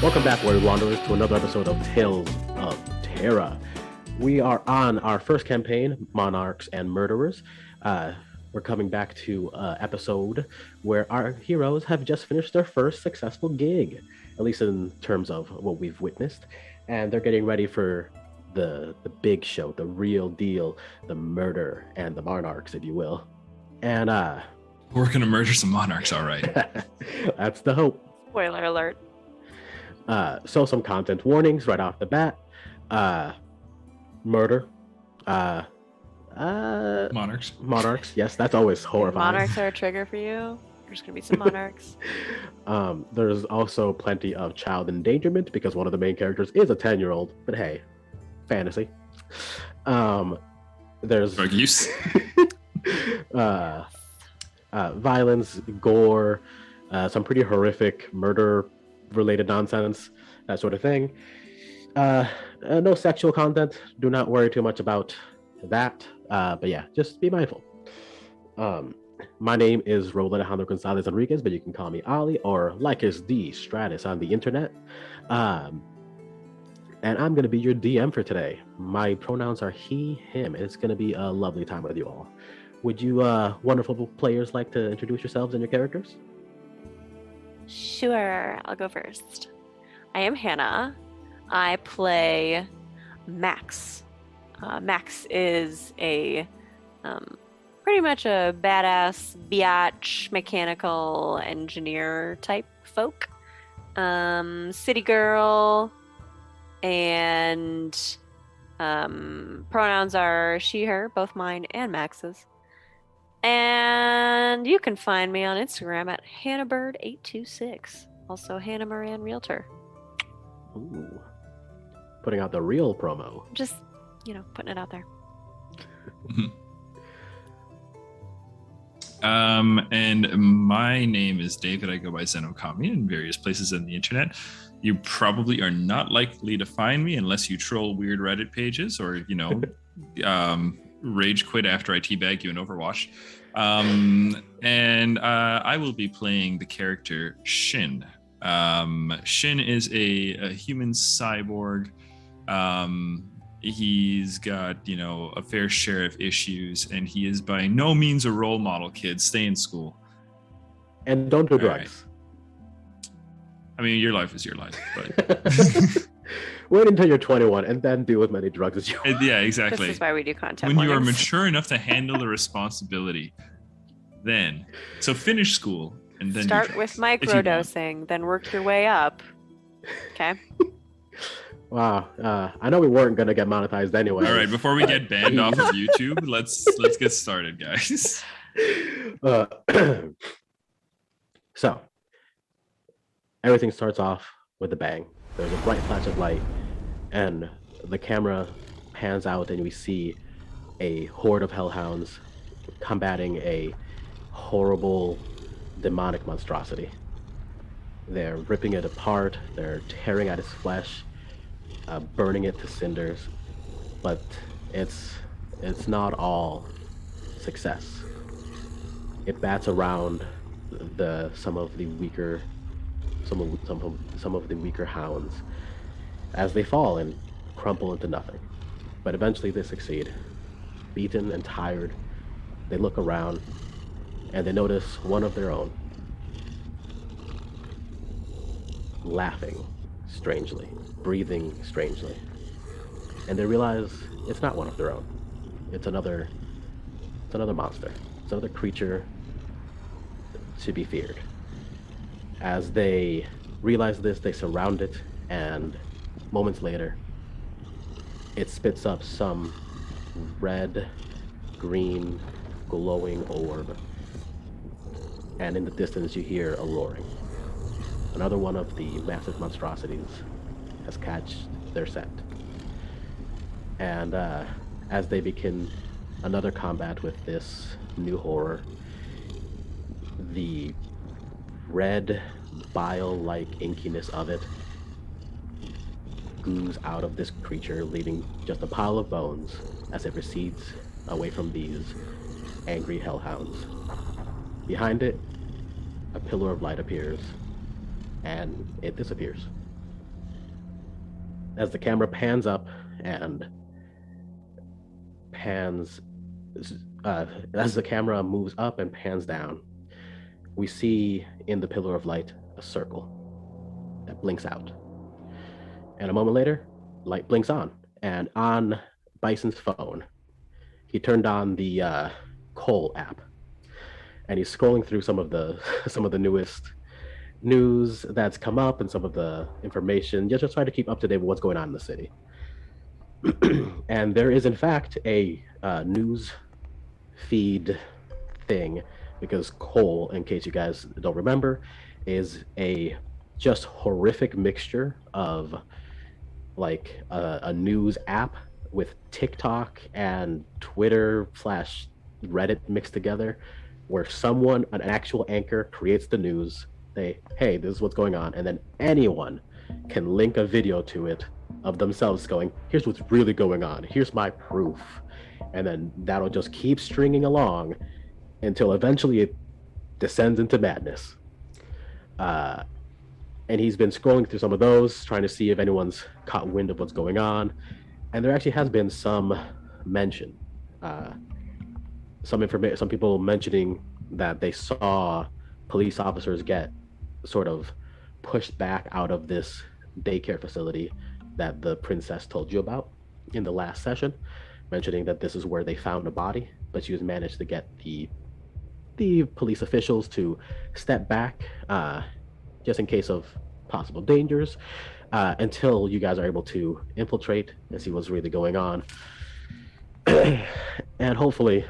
Welcome back, Warrior Wanderers, to another episode of Tales of Terra. We are on our first campaign, Monarchs and Murderers. We're coming back to an episode where our heroes have just finished their first successful gig, at least in terms of what we've witnessed, and they're getting ready for the big show, the real deal, the murder and the Monarchs, if you will. And we're gonna murder some Monarchs, all right. That's the hope. Spoiler alert. So some content warnings right off the bat. Murder. Monarchs. Yes, that's always horrifying. Monarchs are a trigger for you. There's gonna be some Monarchs. There's also plenty of child endangerment because one of the main characters is a 10-year-old. But hey, fantasy. There's drug use. Violence, gore, some pretty horrific murder-related nonsense, that sort of thing. No sexual content. Do not worry too much about that. But yeah, just be mindful. My name is Raul Alejandro Gonzalez Enriquez, but you can call me Ali, or like is D Stratus on the internet. And I'm going to be your DM for today. My pronouns are he, him. It's going to be a lovely time with you all. Would you wonderful players like to introduce yourselves and your characters? Sure, I'll go first. I am Hannah. I play Max. Max is a pretty much a badass biatch mechanical engineer type folk. City girl, and pronouns are she, her, both mine and Max's. And you can find me on Instagram at HannahBird826. Also Hannah Moran Realtor. Ooh. Putting out the real promo. Just, putting it out there. And my name is David. I go by Zenokami in various places on the internet. You probably are not likely to find me unless you troll weird Reddit pages or, rage quit after I teabag you in Overwatch. And I will be playing the character Shin. Shin is a human cyborg. He's got, a fair share of issues, and he is by no means a role model, kids. Stay in school. And don't do drugs. Right. I mean, your life is your life, but... Wait until you're 21 and then do as many drugs as you want. Yeah, exactly. This is why we do content when you are warnings. mature enough to handle the responsibility, then. So finish school and then start with microdosing, then work your way up. Okay. Wow. I know we weren't going to get monetized anyway. All right, before we get banned off of YouTube, let's get started, guys. So, everything starts off with a bang. There's a bright flash of light, and the camera pans out, and we see a horde of hellhounds combating a horrible demonic monstrosity. They're ripping it apart, they're tearing at its flesh, burning it to cinders, but it's not all success. It bats around some of the weaker hounds as they fall and crumple into nothing. But eventually they succeed. Beaten and tired, they look around and they notice one of their own laughing strangely, breathing strangely. And they realize it's not one of their own. It's another monster. It's another creature to be feared. As they realize this, they surround it, and moments later, it spits up some red, green, glowing orb. And in the distance, you hear a roaring. Another one of the massive monstrosities has catched their scent. And as they begin another combat with this new horror, the red bile-like inkiness of it goos out of this creature, leaving just a pile of bones as it recedes away from these angry hellhounds. Behind it, a pillar of light appears, and it disappears. As the camera pans up and pans, as the camera moves up and pans down, we see in the pillar of light a circle that blinks out. And a moment later, light blinks on. And on Bison's phone, he turned on the Cole app, and he's scrolling through some of the some of the newest news that's come up and some of the information, just trying to keep up to date with what's going on in the city. And there is, in fact, a news feed thing, because Cole, in case you guys don't remember, is a just horrific mixture of like a news app with TikTok and Twitter slash Reddit mixed together, where someone, an actual anchor, creates the news. They, hey, this is what's going on, and then anyone can link a video to it of themselves going, here's what's really going on, here's my proof, and then that'll just keep stringing along until eventually it descends into madness. And he's been scrolling through some of those, trying to see if anyone's caught wind of what's going on, and there actually has been some mention, some people mentioning that they saw police officers get sort of pushed back out of this daycare facility that the princess told you about in the last session, mentioning that this is where they found a body, but she was managed to get the police officials to step back, just in case of possible dangers, until you guys are able to infiltrate and see what's really going on. And hopefully,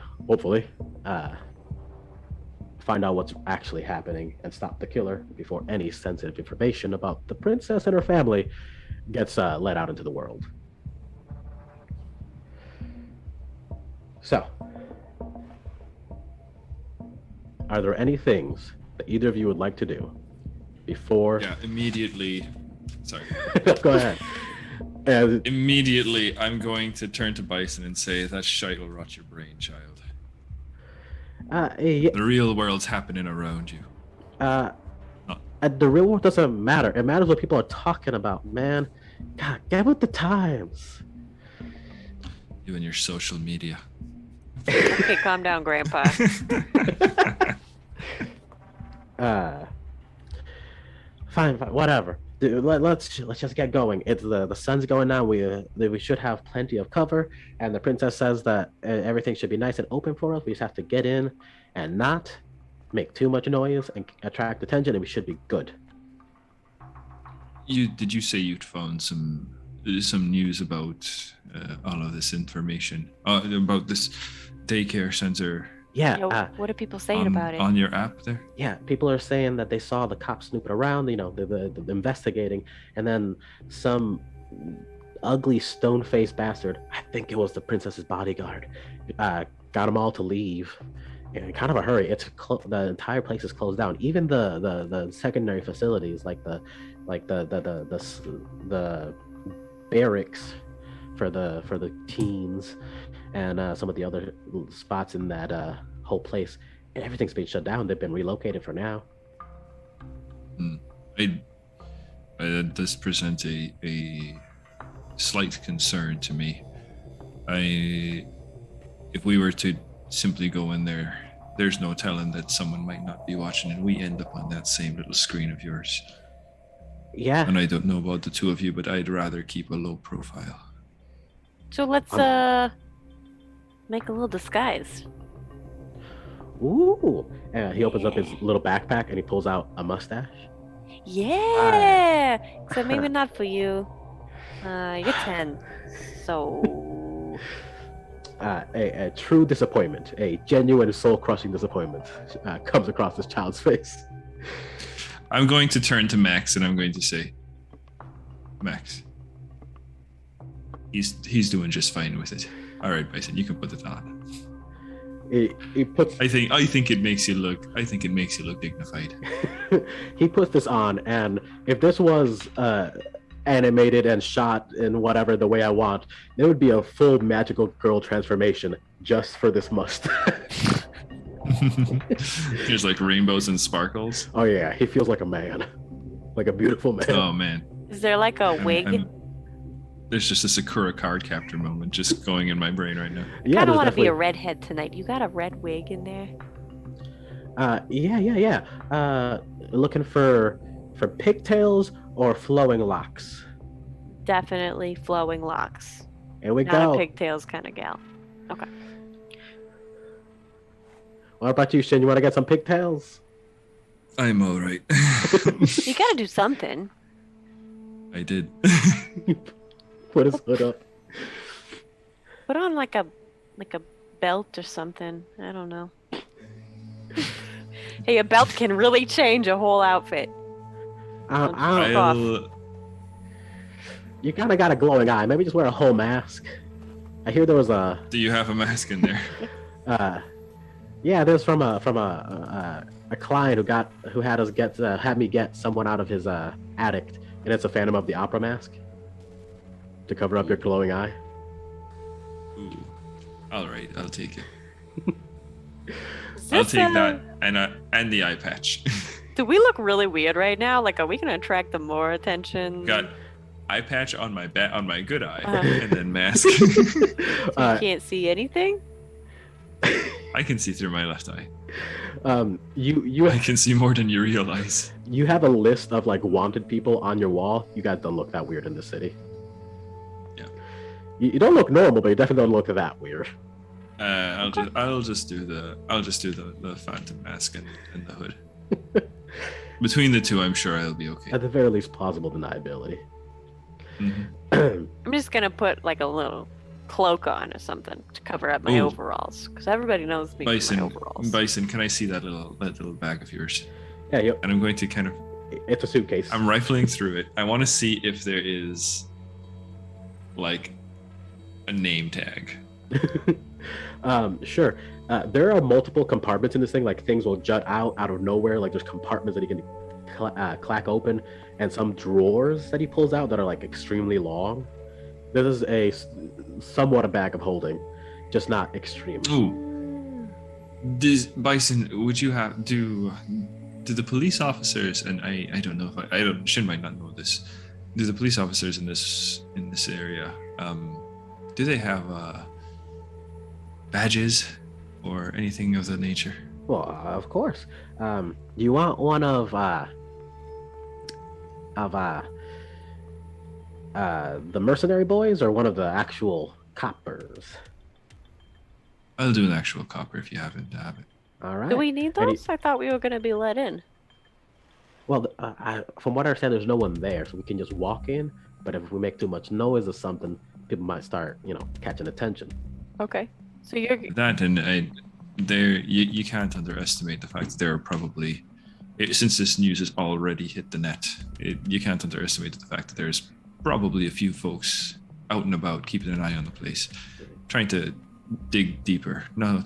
find out what's actually happening and stop the killer before any sensitive information about the princess and her family gets let out into the world. So, are there any things that either of you would like to do before? Yeah, immediately. Sorry. Go ahead. Immediately, I'm going to turn to Bison and say, that shite will rot your brain, child. Yeah. The real world's happening around you. The real world doesn't matter. It matters what people are talking about, man. God, get with the times. You and your social media. Okay, calm down, Grandpa. Fine, whatever. Dude, let's just get going. It's the sun's going down. We should have plenty of cover, and the princess says that everything should be nice and open for us. We just have to get in and not make too much noise and attract attention, and we should be good. Did you say you'd found some news about all of this information about this daycare center? Yeah. Yo, what are people saying about it? On your app there? Yeah, people are saying that they saw the cops snooping around, the investigating, and then some ugly stone-faced bastard, I think it was the princess's bodyguard, got them all to leave in kind of a hurry. The entire place is closed down. Even the secondary facilities, like the barracks for the teens, and some of the other spots in that whole place, and everything's been shut down. They've been relocated for now. This presents a slight concern to me. If we were to simply go in there, there's no telling that someone might not be watching, and we end up on that same little screen of yours. Yeah. And I don't know about the two of you, but I'd rather keep a low profile. So let's make a little disguise. Ooh. He opens up his little backpack and he pulls out a mustache. Yeah. Except maybe not for you. You're 10. So. A true disappointment, a genuine soul-crushing disappointment comes across this child's face. I'm going to turn to Max and I'm going to say, Max, he's doing just fine with it. All right, Bison, you can put it on. He puts. I think it makes you look dignified. He puts this on, and if this was animated and shot in whatever the way I want, there would be a full magical girl transformation just for this mustache. There's like rainbows and sparkles. Oh yeah, he feels like a man, like a beautiful man. Oh man. Is there like a wig? There's just a Sakura card captor moment just going in my brain right now. Yeah, I don't there's want to be a definitely- redhead tonight. You got a red wig in there? Yeah. Looking for pigtails or flowing locks. Definitely flowing locks. Here we Not go. a pigtails kind of gal. Okay. What about you, Shin? You want to get some pigtails? I'm all right. You gotta do something. I did. Put his hood up. Put on like a belt or something. I don't know. Hey, a belt can really change a whole outfit. I don't- I'll, You kind of got a glowing eye. Maybe just wear a whole mask. I hear there was a. do you have a mask in there? Yeah, there's from a client who had me get someone out of his attic, and it's a Phantom of the Opera mask to cover up your glowing eye. Ooh. All right, I'll take it. Is I'll this, take that and the eye patch. Do we look really weird right now? Like, are we gonna attract the more attention? Got eye patch on my good eye, Uh-huh. and then mask. So you can't see anything? I can see through my left eye. You I can see more than you realize. you have a list of like wanted people on your wall. You guys don't look that weird in the city. Yeah. You don't look normal, but you definitely don't look that weird. I'll just do the phantom mask and the hood. Between the two, I'm sure I'll be okay. At the very least, plausible deniability. Mhm. I'm just gonna put like a little cloak on or something to cover up my Ooh. overalls, because everybody knows me for my overalls. Bison, can I see that little bag of yours? Yeah, And I'm going to kind of, it's a suitcase. I'm rifling through it. I want to see if there is like a name tag. Sure. There are multiple compartments in this thing. Like things will jut out of nowhere. Like there's compartments that he can clack open, and some drawers that he pulls out that are like extremely long. This is somewhat a bag of holding, just not extreme. Ooh. Bison, would you do the police officers, and I don't know if Shin might not know this. Do the police officers in this area, do they have badges or anything of that nature? Well, of course. You want one of the mercenary boys or one of the actual coppers? I'll do an actual copper if you happen to have it. All right. Do we need And those? I thought we were gonna be let in. Well, from what I understand, there's no one there, so we can just walk in. But if we make too much noise or something, people might start, catching attention. Okay. So you're That and you can't underestimate the fact that there are probably, since this news has already hit the net, you can't underestimate the fact that there's probably a few folks out and about keeping an eye on the place, trying to dig deeper. No,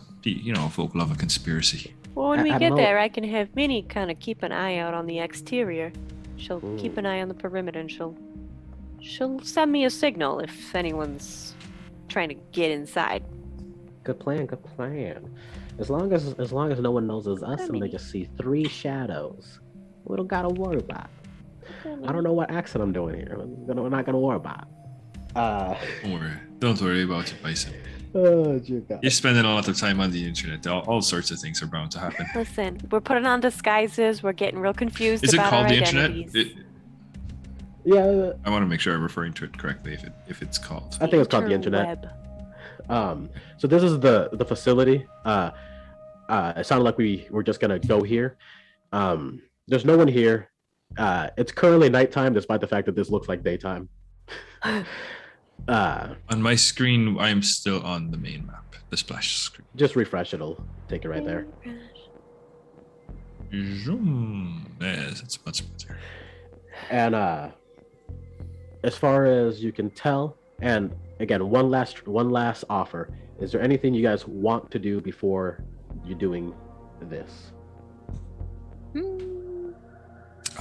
folk love a conspiracy. well. When we I get don't know. there, I can have Minnie kind of keep an eye out on the exterior. She'll keep an eye on the perimeter, and she'll send me a signal if anyone's trying to get inside. Good plan. Good plan. As long as no one knows it's us, and they just see 3 shadows, we don't gotta worry about it. I don't know what accent I'm doing here. We're not gonna worry about it. Don't worry about it, Bison. Oh, dear God. You're spending a lot of time on the internet. All sorts of things are bound to happen. Listen, we're putting on disguises. We're getting real confused Is it about called our the internet? identities. Yeah, I want to make sure I'm referring to it correctly. If it's called. I think it's called the internet. Interweb. So this is the facility. It sounded like we were just gonna go here. There's no one here. It's currently nighttime, despite the fact that this looks like daytime. On my screen, I'm still on the main map, the splash screen. Just refresh, it'll take it right there. Zoom. Yes, it's much better. And as far as you can tell, and again, one last offer. Is there anything you guys want to do before you're doing this?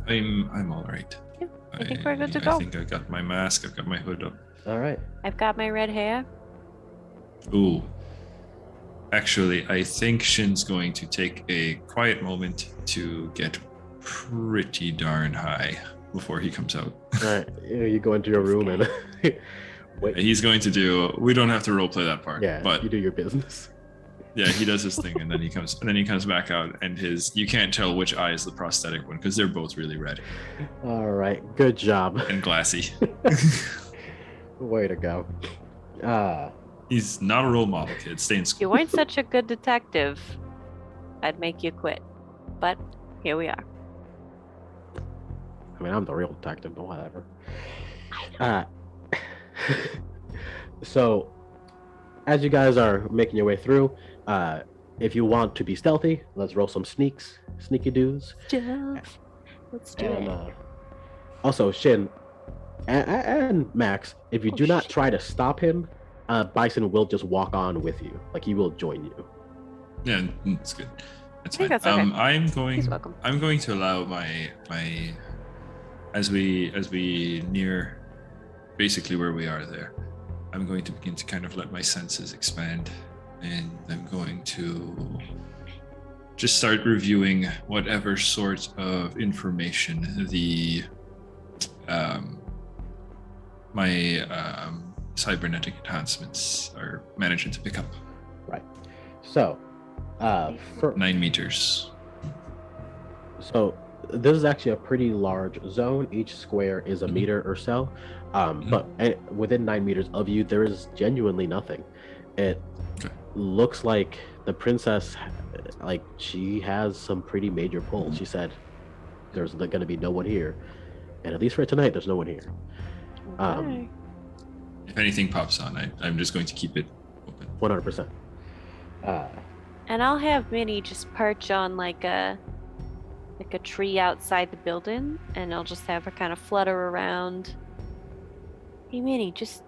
I'm all right. Yeah, I think we're good to go. I think I got my mask. I've got my hood up. All right. I've got my red hair. Ooh. Actually, I think Shin's going to take a quiet moment to get pretty darn high before he comes out. All right, you go into your This room guy. and wait. He's going to do. We don't have to roleplay that part. Yeah, but you do your business. yeah, he does his thing, and then he comes back out, and you can't tell which eye is the prosthetic one because they're both really red All right, good job. and glassy. Way to go. He's not a role model, kid. Stay in school. You weren't such a good detective, I'd make you quit. But here we are. I mean, I'm the real detective, but whatever. So, as you guys are making your way through, if you want to be stealthy, let's roll some sneaky doos. Jeff, let's do And it. also, Shin and Max, if you Oh, do not shit. try to stop him, Bison will just walk on with you. Like, he will join you. Yeah, it's good. That's I think fine. that's okay. I'm He's going. welcome. I'm going to allow my as we near basically where we are there. I'm going to begin to kind of let my senses expand, and I'm going to just start reviewing whatever sort of information the my cybernetic enhancements are managing to pick up. Right. So, for 9 meters. So this is actually a pretty large zone. Each square is a Mhm. meter or so. But within 9 meters of you, there is genuinely nothing. It Okay. looks like the princess, like, she has some pretty major pulls. She said there's going to be no one here. And at least for tonight, there's no one here. Okay. If anything pops on, I'm just going to keep it open. 100%. And I'll have Minnie just perch on like a tree outside the building, and I'll just have her kind of flutter around. Hey Minnie, just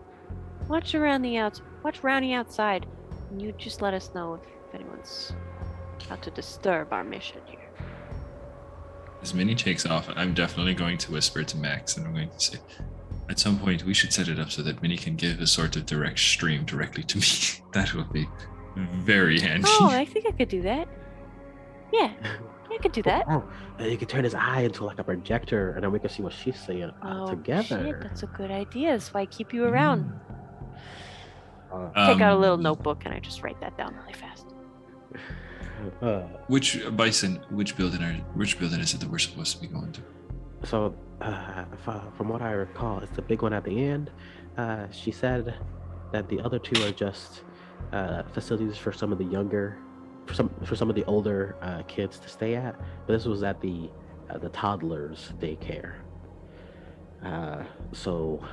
watch around the outside, and you just let us know if anyone's about to disturb our mission here. As Minnie takes off, I'm definitely going to whisper to Max, and I'm going to say, at some point, we should set it up so that Minnie can give a sort of direct stream directly to me. That would be very handy. Oh, I think I could do that. Yeah, I could do that. Oh, and you can turn his eye into like a projector, and then we can see what she's saying Oh, together. shit, that's a good idea. That's why I keep you around. Uh, Take out a little notebook, and I just write that down really fast. Which Bison? Which building is it that we're supposed to be going to? So, from what I recall, it's the big one at the end. She said that the other two are just facilities for some of the younger, for some of the older kids to stay at. But this was at the toddlers' daycare. So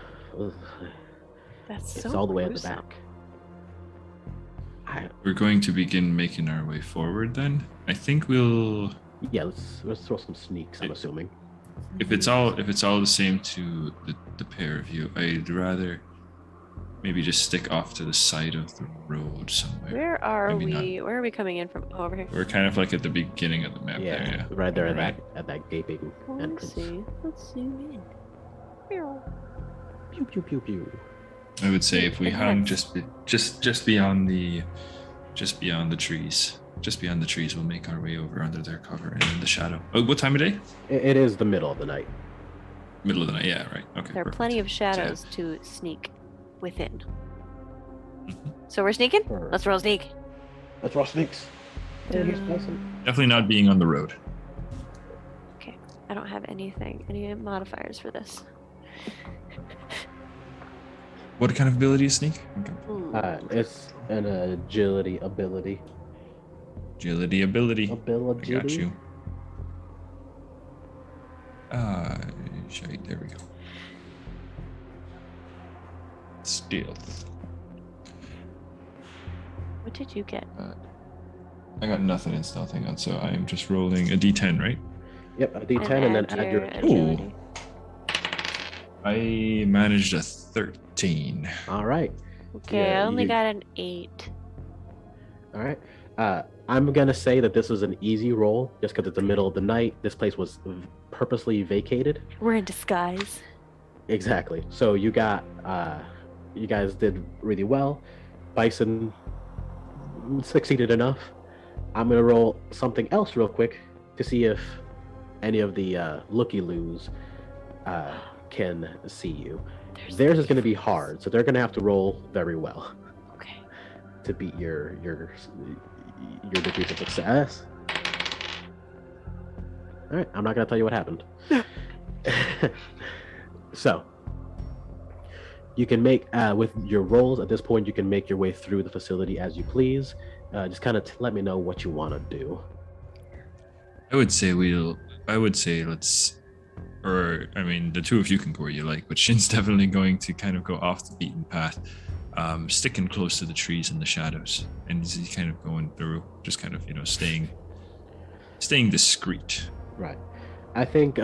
That's it's so all the way at the gruesome. back. We're going to begin making our way forward. Then I think we'll. Yeah, let's throw some sneaks. I'm assuming. If it's all the same to the pair of you, I'd rather maybe just stick off to the side of the road somewhere. Where are Maybe not. we? Where are we coming in from? Oh, over here. We're kind of like at the beginning of the map Yeah, there. Yeah. right there Right. at that gaping Let's entrance. see. Let's zoom in. Meow. Pew pew pew pew. I would say if we hung Yes. just beyond the trees. Just beyond the trees, we'll make our way over under their cover and in the shadow. Oh, what time of day? It is the middle of the night. Middle of the night. Yeah, right. Okay. There are perfect. plenty of shadows to sneak within. Mhm. So we're sneaking? Sure. Let's roll sneak. Let's roll sneaks. Hey, here's Dun. Bison. Definitely not being on the road. Okay. I don't have any modifiers for this. What kind of ability is sneak? Okay. It's an agility ability. Agility ability. I Ability. got you. Shite, there we go. Stealth. What did you get? I got nothing in stealth. Hang on. So I am just rolling a d10, right? Yep, a D10 and then add your. agility. I managed a 13. All right. Okay, Yeah, I only you- got an 8. All right. I'm gonna say that this is an easy roll, just because it's the middle of the night. This place was purposely vacated. We're in disguise. Exactly. So you got, you guys did really well. Bison succeeded enough. I'm gonna roll something else real quick to see if any of the looky-loos can see you. Theirs is gonna be hard, so they're gonna have to roll very well. Okay. To beat your degrees of success. All right, I'm not gonna tell you what happened. So you can make with your rolls at this point. You can make your way through the facility as you please. Just kind of let me know what you want to do. I would say let's. Or I mean, the two of you can go where you like, but Shin's definitely going to kind of go off the beaten path, sticking close to the trees and the shadows, and he's kind of going through, just kind of staying discreet. Right. I think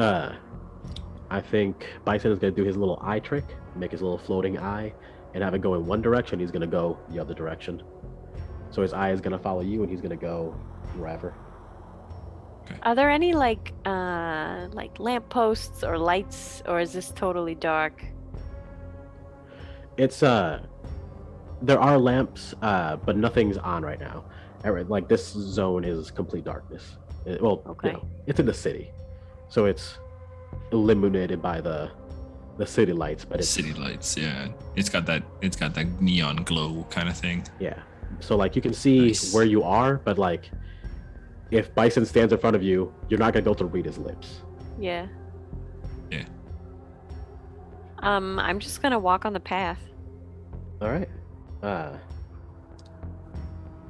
Bison is going to do his little eye trick, make his little floating eye, and have it go in one direction. He's going to go the other direction. So his eye is going to follow you, and he's going to go wherever. Okay. Are there any like lampposts or lights, or is this totally dark? It's there are lamps, but nothing's on right now. Like this zone is complete darkness. Okay. It's in the city, so it's illuminated by the city lights. But it's city lights, yeah. It's got that neon glow kind of thing. Yeah. So like you can see where you are, but like if Bison stands in front of you, you're not gonna be able to read his lips. Yeah. Yeah. I'm just gonna walk on the path. All right. And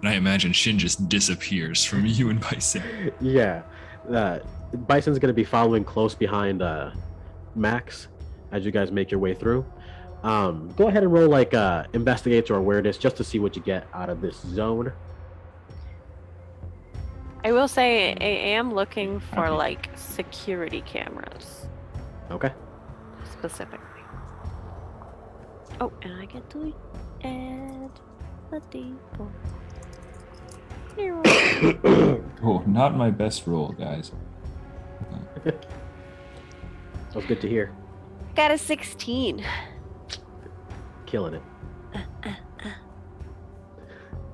I imagine Shin just disappears from you and Bison. Yeah. Bison's gonna be following close behind Max as you guys make your way through. Go ahead and roll like investigate or awareness just to see what you get out of this zone. I will say I am looking for like security cameras. Okay. Specifically. Oh, and I get to add a default. Oh, not my best roll, guys. That's good to hear. Got a 16. Killing it.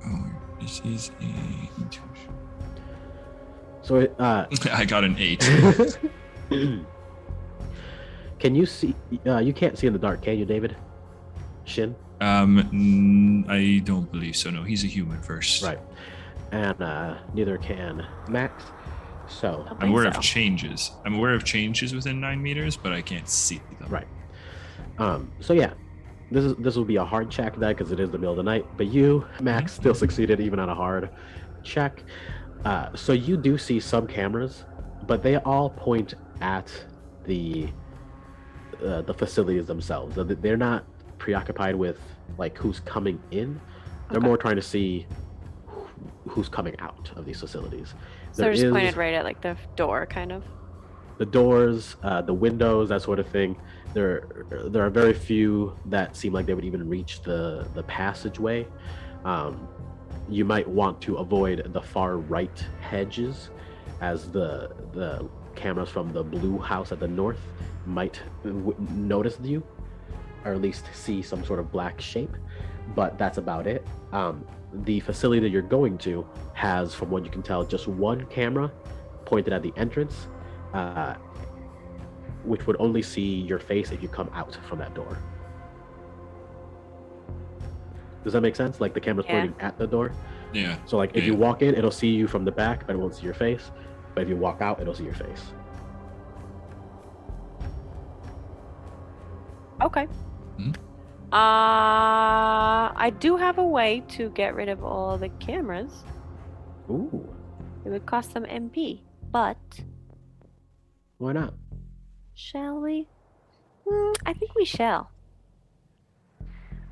Oh, this is a intuition. So I got an 8. Can you see? You can't see in the dark, can you, David? Shin? I don't believe so. No, he's a human first. Right. And neither can Max. So I'm aware of changes. I'm aware of changes within 9 meters, but I can't see them. Right. So yeah, this will be a hard check then because it is the middle of the night. But you, Max, still succeeded even on a hard check. So you do see some cameras, but they all point at the facilities themselves. They're not preoccupied with like who's coming in. They're more trying to see who's coming out of these facilities. So they're just pointed right at like the door, kind of. The doors, the windows, that sort of thing. There are very few that seem like they would even reach the passageway. You might want to avoid the far right hedges, as the cameras from the blue house at the north might notice you, or at least see some sort of black shape. But that's about it. The facility that you're going to has, from what you can tell, just one camera pointed at the entrance, which would only see your face if you come out from that door. Does that make sense? Like the camera's pointing at the door? Yeah. So like if you walk in, it'll see you from the back, but it won't see your face. But if you walk out, it'll see your face. Okay. I do have a way to get rid of all the cameras. Ooh. It would cost some MP, but... Why not? Shall we? I think we shall.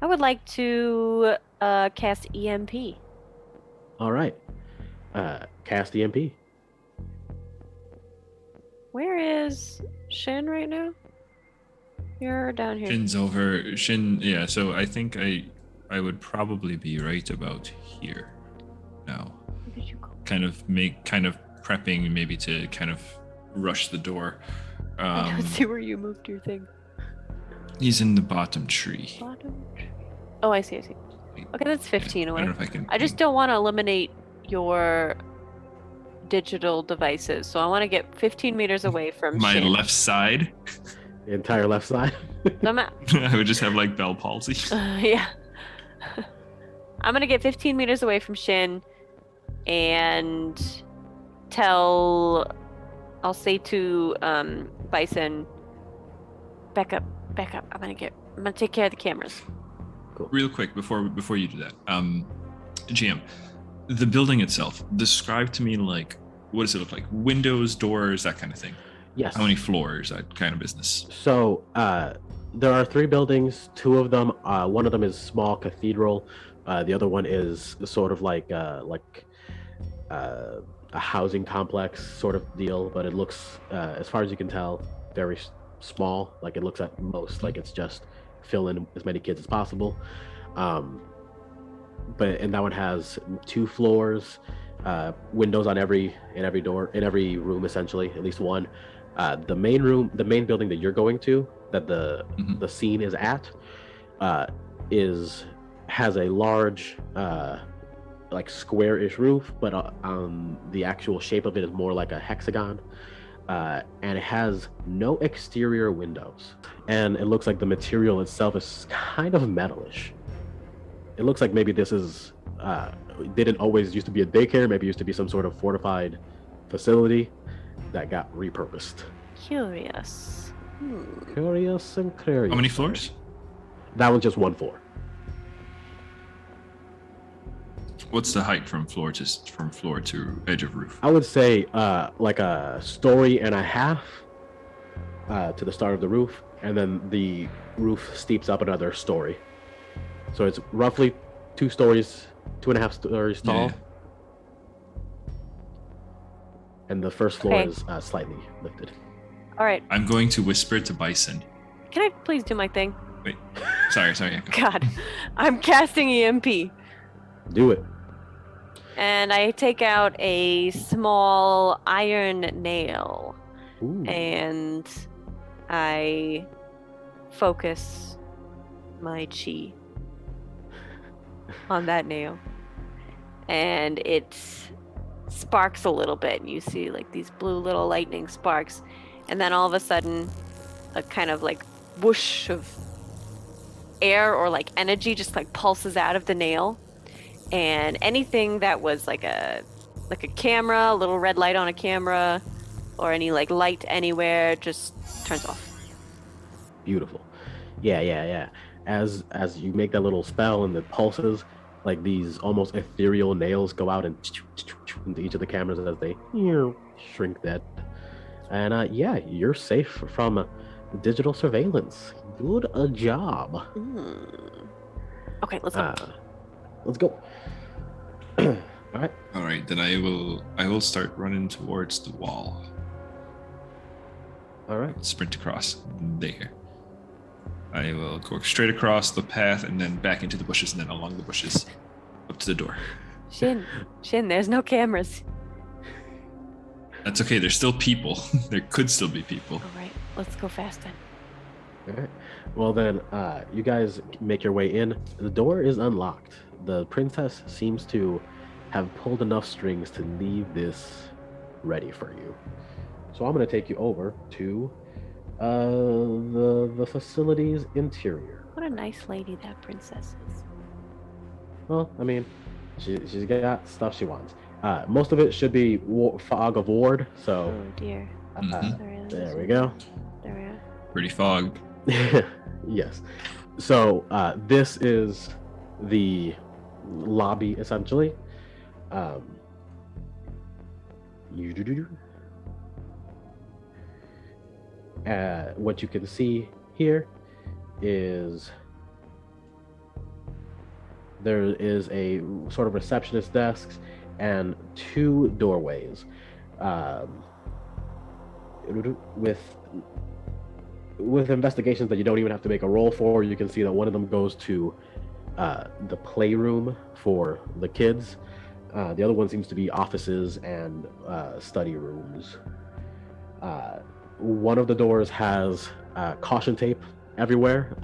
I would like to cast EMP. All right. Cast EMP. Where is Shin right now? You're down here. Shin's over. Yeah, so I think I would probably be right about here now. Where did you go? Kind of prepping maybe to kind of rush the door. I don't see where you moved your thing. He's in the bottom tree. Bottom tree. Oh, I see. Okay, that's 15 I away. don't know if I can. I just don't want to eliminate your digital devices, so I want to get 15 meters away from my Shin. left side. The entire left side. So I would just have like Bell palsy. yeah. I'm gonna get 15 meters away from Shin and I'll say to Bison, back up. I'm gonna take care of the cameras. Cool. Real quick before you do that, GM, the building itself, describe to me like what does it look like? Windows, doors, that kind of thing. Yes. How many floors? That kind of business. So there are 3 buildings. 2 of them, one of them is small cathedral. The other one is sort of like a housing complex sort of deal, but it looks, as far as you can tell, very small. Like it looks at most like it's just fill in as many kids as possible. And that one has 2 floors, windows on every door, in every room essentially, at least one. The main building that you're going to, that the scene is at, has a large like square-ish roof, but the actual shape of it is more like a hexagon, and it has no exterior windows, and it looks like the material itself is kind of metalish. It looks like maybe this is didn't always used to be a daycare, maybe used to be some sort of fortified facility that got repurposed. Curious. Curious and curious. How many floors? That one's just 1 floor. What's the height from floor to edge of roof? I would say like a story and a half to the start of the roof, and then the roof steeps up another story. So it's roughly 2 stories, 2.5 stories tall. Yeah. And the first floor is slightly lifted. All right. I'm going to whisper to Bison. Can I please do my thing? Wait. Sorry. God. I'm casting EMP. Do it. And I take out a small iron nail. Ooh. And I focus my chi on that nail. And it sparks a little bit. And you see like these blue little lightning sparks. And then all of a sudden, a kind of like whoosh of air or like energy just like pulses out of the nail. And anything that was like a camera, a little red light on a camera, or any like light anywhere just turns off. Beautiful. Yeah. As you make that little spell and the pulses, like these almost ethereal nails go out and into each of the cameras as they shrink that. And you're safe from digital surveillance. Good job. Okay, let's go. Let's go. All right. Then I will start running towards the wall. All right. Sprint across there. I will go straight across the path and then back into the bushes and then along the bushes up to the door. Shin, there's no cameras. That's okay. There's still people. There could still be people. All right, let's go fast then. All right. Well then, you guys make your way in. The door is unlocked. The princess seems to have pulled enough strings to leave this ready for you. So I'm going to take you over to the facility's interior. What a nice lady that princess is. Well, I mean, she's got stuff she wants. Most of it should be fog of ward. So. Oh dear. There we go. There we are. Pretty fogged. Yes. So this is the lobby essentially. What you can see here is there is a sort of receptionist desk and 2 doorways with investigations that you don't even have to make a roll for. You can see that one of them goes to the playroom for the kids. The other one seems to be offices and study rooms. One of the doors has caution tape everywhere,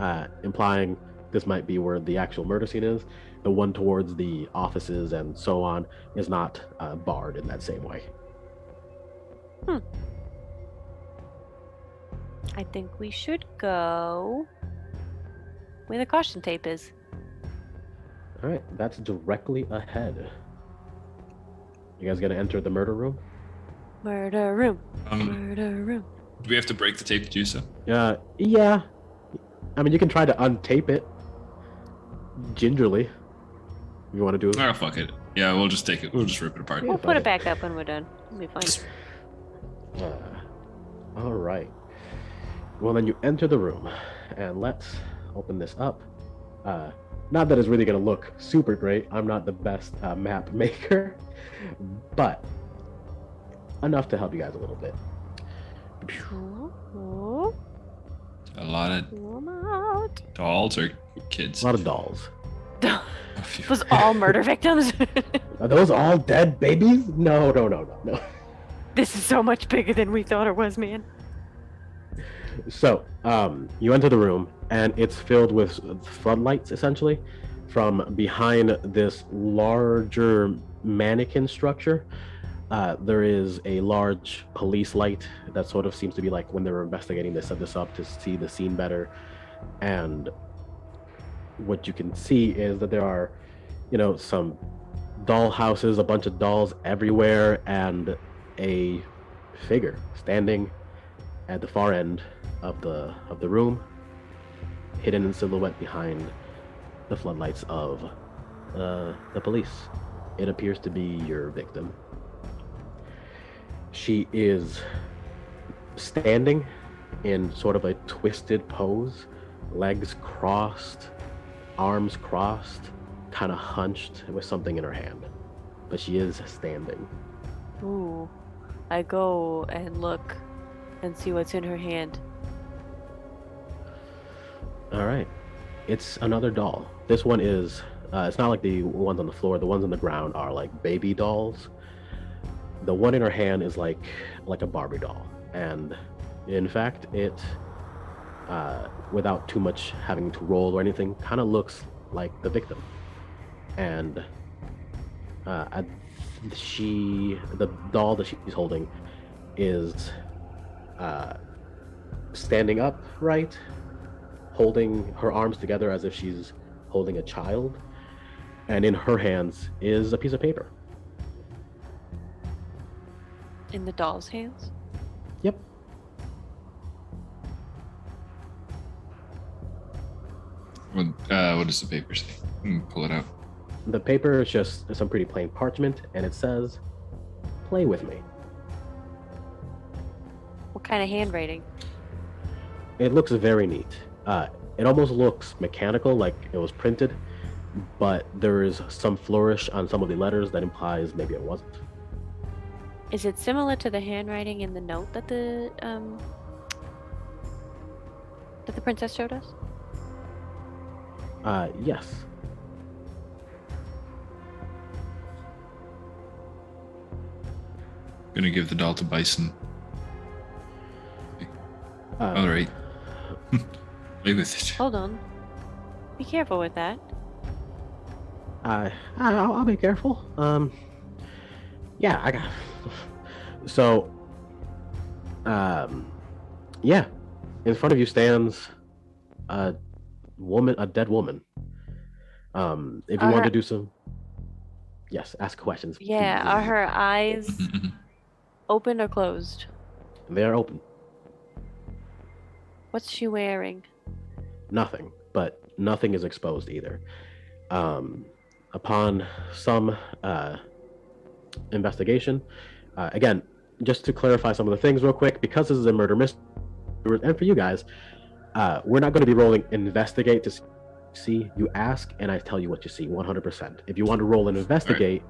implying this might be where the actual murder scene is. The one towards the offices and so on is not barred in that same way. I think we should go where the caution tape is. All right, that's directly ahead. You guys gonna enter the murder room? Murder room. Murder room. Do we have to break the tape to do so? Yeah. I mean, you can try to untape it gingerly. You want to do it? Oh, fuck it. Yeah, we'll just take it. We'll just rip it apart. We'll put it back up when we're done. It'll be fine. All right. Well, then you enter the room, and let's open this up. Not that it's really going to look super great. I'm not the best map maker, but enough to help you guys a little bit. A lot of dolls or kids? A lot of dolls. Was all murder victims? Are those all dead babies? No. This is so much bigger than we thought it was, man. So, you enter the room, and it's filled with floodlights, essentially, from behind this larger mannequin structure. There is a large police light that sort of seems to be like when they were investigating, they set this up to see the scene better. And what you can see is that there are, some doll houses, a bunch of dolls everywhere, and a figure standing at the far end of the room, hidden in silhouette behind the floodlights of the police. It appears to be your victim. She is standing in sort of a twisted pose, legs crossed, arms crossed, kind of hunched with something in her hand. But she is standing. Ooh. I go and look and see what's in her hand. All right. It's another doll. This one is, it's not like the ones on the floor. The ones on the ground are like baby dolls. The one in her hand is like a Barbie doll. And in fact, it, without too much having to roll or anything, kind of looks like the victim. And the doll that she's holding is standing upright, holding her arms together as if she's holding a child. And in her hands is a piece of paper. In the doll's hands? Yep. What does the paper say? Pull it out. The paper is just some pretty plain parchment, and it says, "Play with me." What kind of handwriting? It looks very neat. It almost looks mechanical, like it was printed, but there is some flourish on some of the letters that implies maybe it wasn't. Is it similar to the handwriting in the note that the princess showed us? Yes. Gonna give the doll to Bison. All right. Play with it. Hold on. Be careful with that. I'll be careful. Yeah, I got. So, yeah, in front of you stands a dead woman. If you want to do some, yes, ask questions. Yeah, are her eyes open or closed? They are open. What's she wearing? Nothing, but nothing is exposed either. Upon some investigation, again, just to clarify some of the things real quick, because this is a murder mystery, and for you guys, we're not going to be rolling investigate to see. You ask, and I tell you what you see 100%. If you want to roll an investigate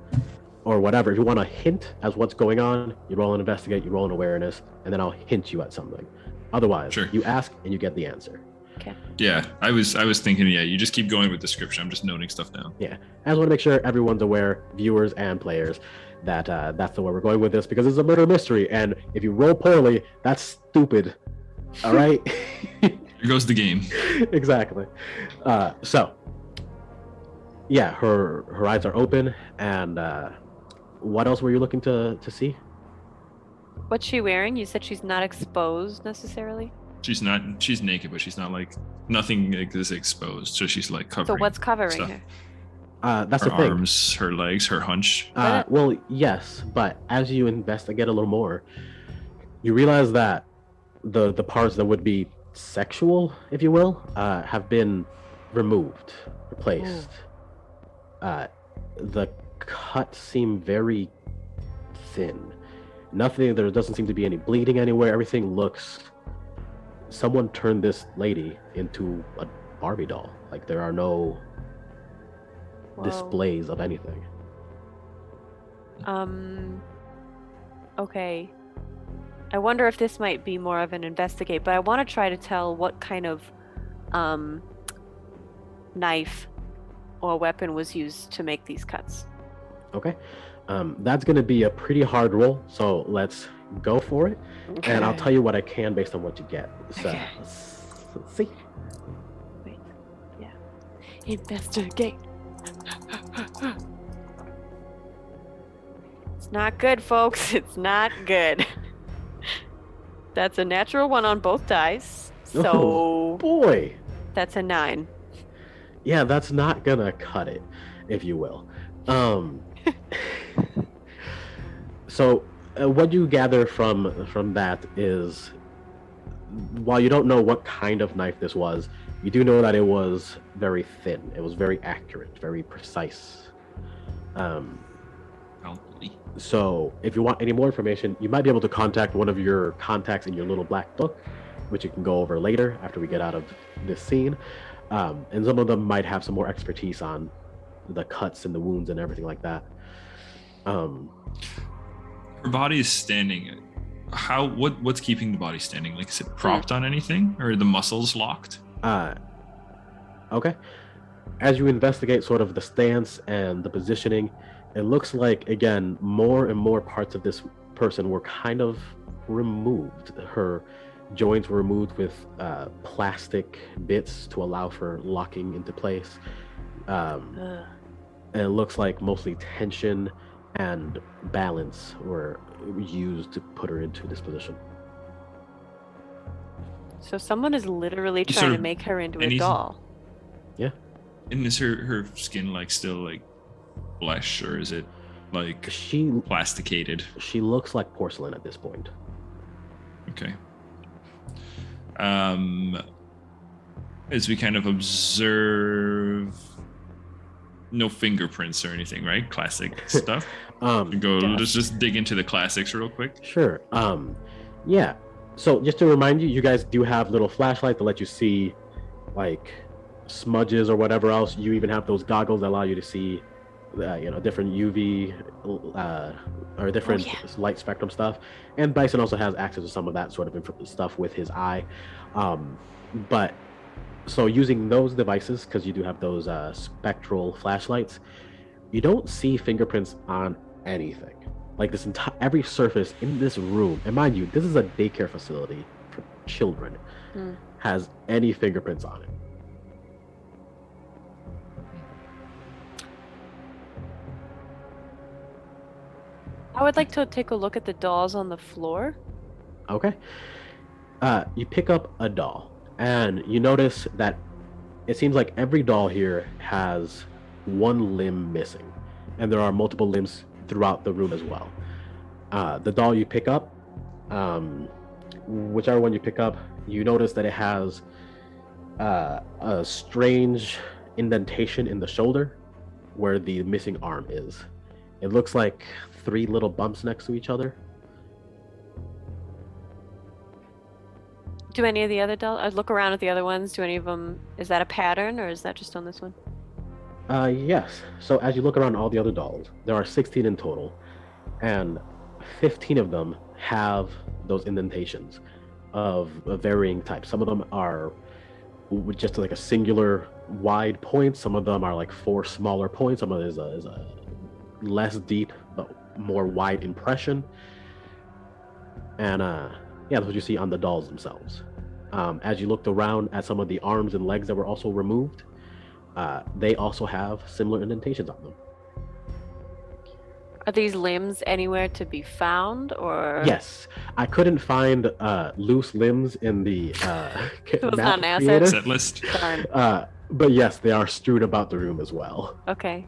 or whatever, if you want a hint as what's going on, you roll an investigate, you roll an awareness, and then I'll hint you at something. Otherwise, you ask and you get the answer. Okay. Yeah, I was thinking, you just keep going with description. I'm just noting stuff down. Yeah, I just want to make sure everyone's aware, viewers and players, that that's the way we're going with this, because it's a murder mystery, and if you roll poorly, that's stupid. All right. Here goes the game. Exactly. So, yeah, her eyes are open, and what else were you looking to see? What's she wearing? You said she's not exposed necessarily. She's naked, but she's not like nothing is exposed. So she's like So covering. what's covering stuff. her? That's Her the thing. arms, her legs, her hunch. Well, yes, but as you investigate a little more, you realize that the parts that would be sexual, if you will, have been removed, replaced. The cuts seem very thin. Nothing. There doesn't seem to be any bleeding anywhere. Everything looks. Someone turned this lady into a Barbie doll. Like there are no displays of anything. Okay. I wonder if this might be more of an investigate, but I want to try to tell what kind of knife or weapon was used to make these cuts. Okay. That's going to be a pretty hard roll, so let's go for it. Okay. And I'll tell you what I can based on what you get. So, Okay. let's see. Wait. Yeah. Investigate. It's not good, folks. It's not good. That's a natural 1 on both dice. So Oh, boy. that's a 9. Yeah, that's not going to cut it, if you will. So what you gather from that is, while you don't know what kind of knife this was, you do know that it was very thin. It was very accurate, very precise. So if you want any more information, you might be able to contact one of your contacts in your little black book, which you can go over later after we get out of this scene. And some of them might have some more expertise on the cuts and the wounds and everything like that. Her body is standing. What's keeping the body standing? Like, is it propped on anything, or are the muscles locked? Okay. As you investigate sort of the stance and the positioning, it looks like, again, more and more parts of this person were kind of removed. Her joints were removed with plastic bits to allow for locking into place. And it looks like mostly tension and balance were used to put her into this position. So someone is literally trying to make her into a doll. Yeah. And is her skin like still like flesh, or is it like plasticated? She looks like porcelain at this point. Okay. As we kind of observe, no fingerprints or anything, right? Classic stuff. Let's just dig into the classics real quick. Sure. Yeah. So just to remind you, you guys do have little flashlights to let you see like smudges or whatever else. You even have those goggles that allow you to see different UV or different light spectrum stuff. And Bison also has access to some of that sort of stuff with his eye. But so using those devices, because you do have those spectral flashlights, you don't see fingerprints on anything. Like this every surface in this room, and mind you, this is a daycare facility for children, has any fingerprints on it. I would like to take a look at the dolls on the floor. Okay. You pick up a doll, and you notice that it seems like every doll here has one limb missing, and there are multiple limbs throughout the room as well. The doll you pick up, whichever one you pick up, you notice that it has a strange indentation in the shoulder where the missing arm is. It looks like 3 little bumps next to each other. Do any of the other dolls? I look around at the other ones. Do any of them? Is that a pattern, or is that just on this one? Yes. So as you look around all the other dolls, there are 16 in total, and 15 of them have those indentations of varying types. Some of them are just like a singular wide point. Some of them are like 4 smaller points. Some of it is a less deep but more wide impression. And that's what you see on the dolls themselves. As you looked around at some of the arms and legs that were also removed, they also have similar indentations on them. Are these limbs anywhere to be found, or? Yes, I couldn't find loose limbs in the It was map not an asset. creator. Set list. Darn. But yes, they are strewn about the room as well. Okay.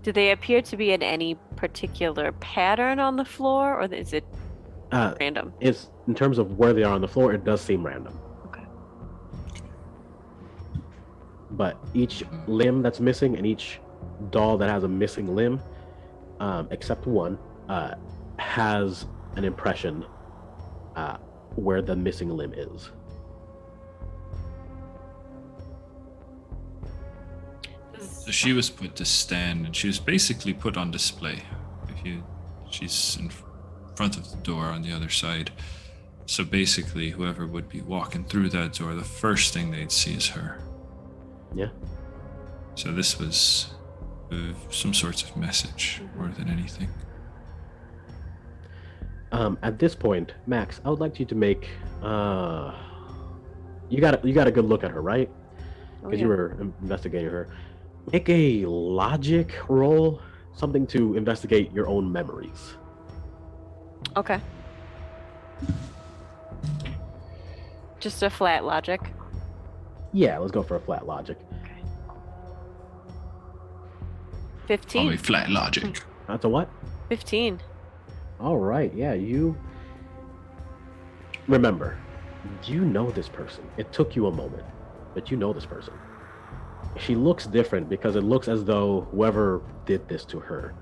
Do they appear to be in any particular pattern on the floor, or is it random? It's in terms of where they are on the floor, it does seem random. Okay. But each limb that's missing and each doll that has a missing limb, except one, has an impression where the missing limb is. So she was put to stand, and she was basically put on display. She's in front of the door on the other side. So basically, whoever would be walking through that door, the first thing they'd see is her. Yeah. So this was some sort of message more than anything. At this point, Max, I would like you to make. You got a good look at her, right? Because you were investigating her. Make a logic roll, something to investigate your own memories. Okay. Just a flat logic. Yeah, let's go for a flat logic. Okay. 15. Probably flat logic. That's a what? 15. All right, yeah, you remember, you know this person. It took you a moment, but you know this person. She looks different because it looks as though whoever did this to her,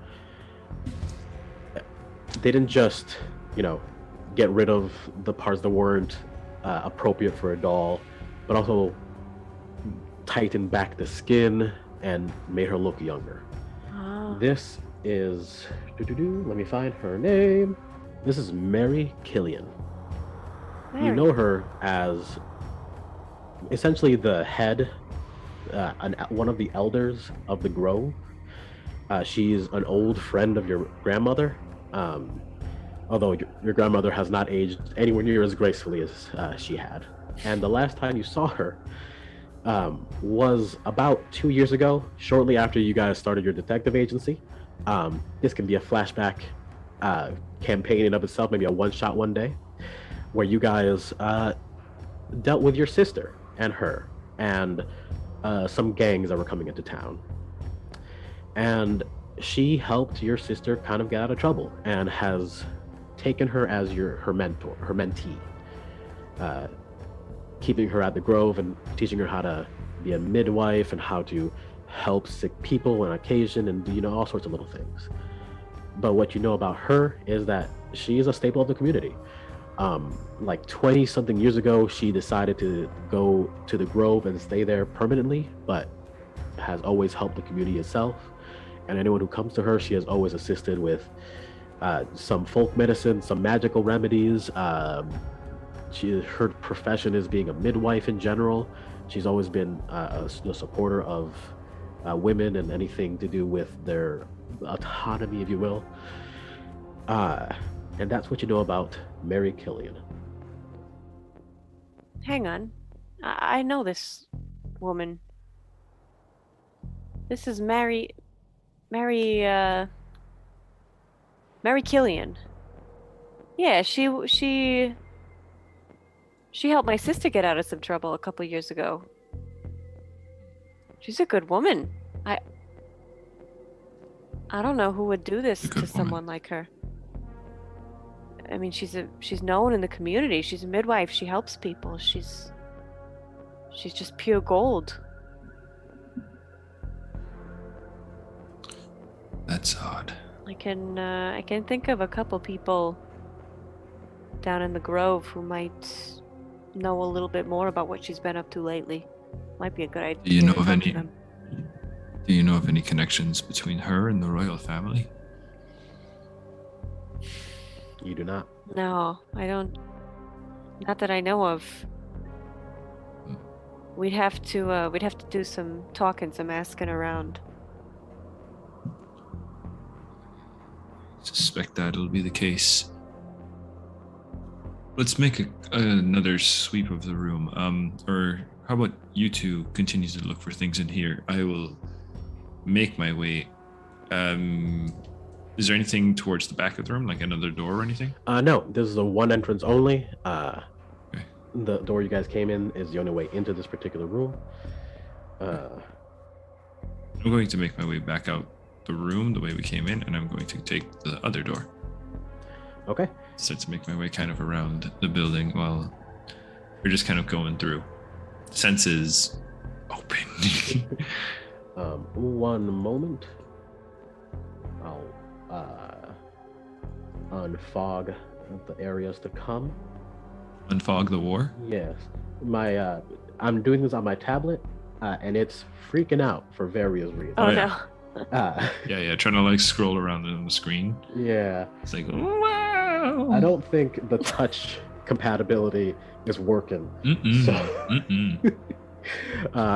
they didn't just, get rid of the parts that weren't appropriate for a doll, but also tightened back the skin and made her look younger. Oh. This is, let me find her name. This is Mary Killian. Mary. You know her as essentially the head, one of the elders of the Grove. She's an old friend of your grandmother, although your grandmother has not aged anywhere near as gracefully as she had. And the last time you saw her was about 2 years ago, shortly after you guys started your detective agency. This can be a flashback campaign in of itself, maybe a one-shot one day, where you guys dealt with your sister and her and some gangs that were coming into town. And she helped your sister kind of get out of trouble and has taken her as her mentor, her mentee, keeping her at the Grove and teaching her how to be a midwife and how to help sick people on occasion and all sorts of little things. But what you know about her is that she is a staple of the community. Like 20 something years ago, she decided to go to the Grove and stay there permanently, but has always helped the community itself. And anyone who comes to her, she has always assisted with some folk medicine, some magical remedies. Her profession is being a midwife in general. She's always been a supporter of women and anything to do with their autonomy, if you will. And that's what you know about Mary Killian. Hang on. I know this woman. This is Mary Killian. Yeah, she helped my sister get out of some trouble a couple years ago. She's a good woman. I don't know who would do this to someone like her. I mean, she's known in the community. She's a midwife. She helps people. She's just pure gold. That's odd. I can think of a couple people down in the Grove who might know a little bit more about what she's been up to lately. Might be a good idea. Do you know of any? Do you know of any connections between her and the royal family? You do not? No, I don't. Not that I know of. We'd have to do some talking, some asking around. Suspect that'll be the case. Let's make another sweep of the room. Or how about you two continue to look for things in here? I will make my way. Is there anything towards the back of the room, like another door or anything? No, this is a one entrance only. Okay. The door you guys came in is the only way into this particular room. I'm going to make my way back out the room the way we came in, and I'm going to take the other door. Okay. Start to make my way kind of around the building while we're just kind of going through. Senses open. One moment. I'll unfog the areas to come. Unfog the war? Yes. I'm doing this on my tablet, and it's freaking out for various reasons. Oh, yeah. no. Yeah, trying to like scroll around on the screen. Yeah. It's like, wow. I don't think the touch compatibility is working. So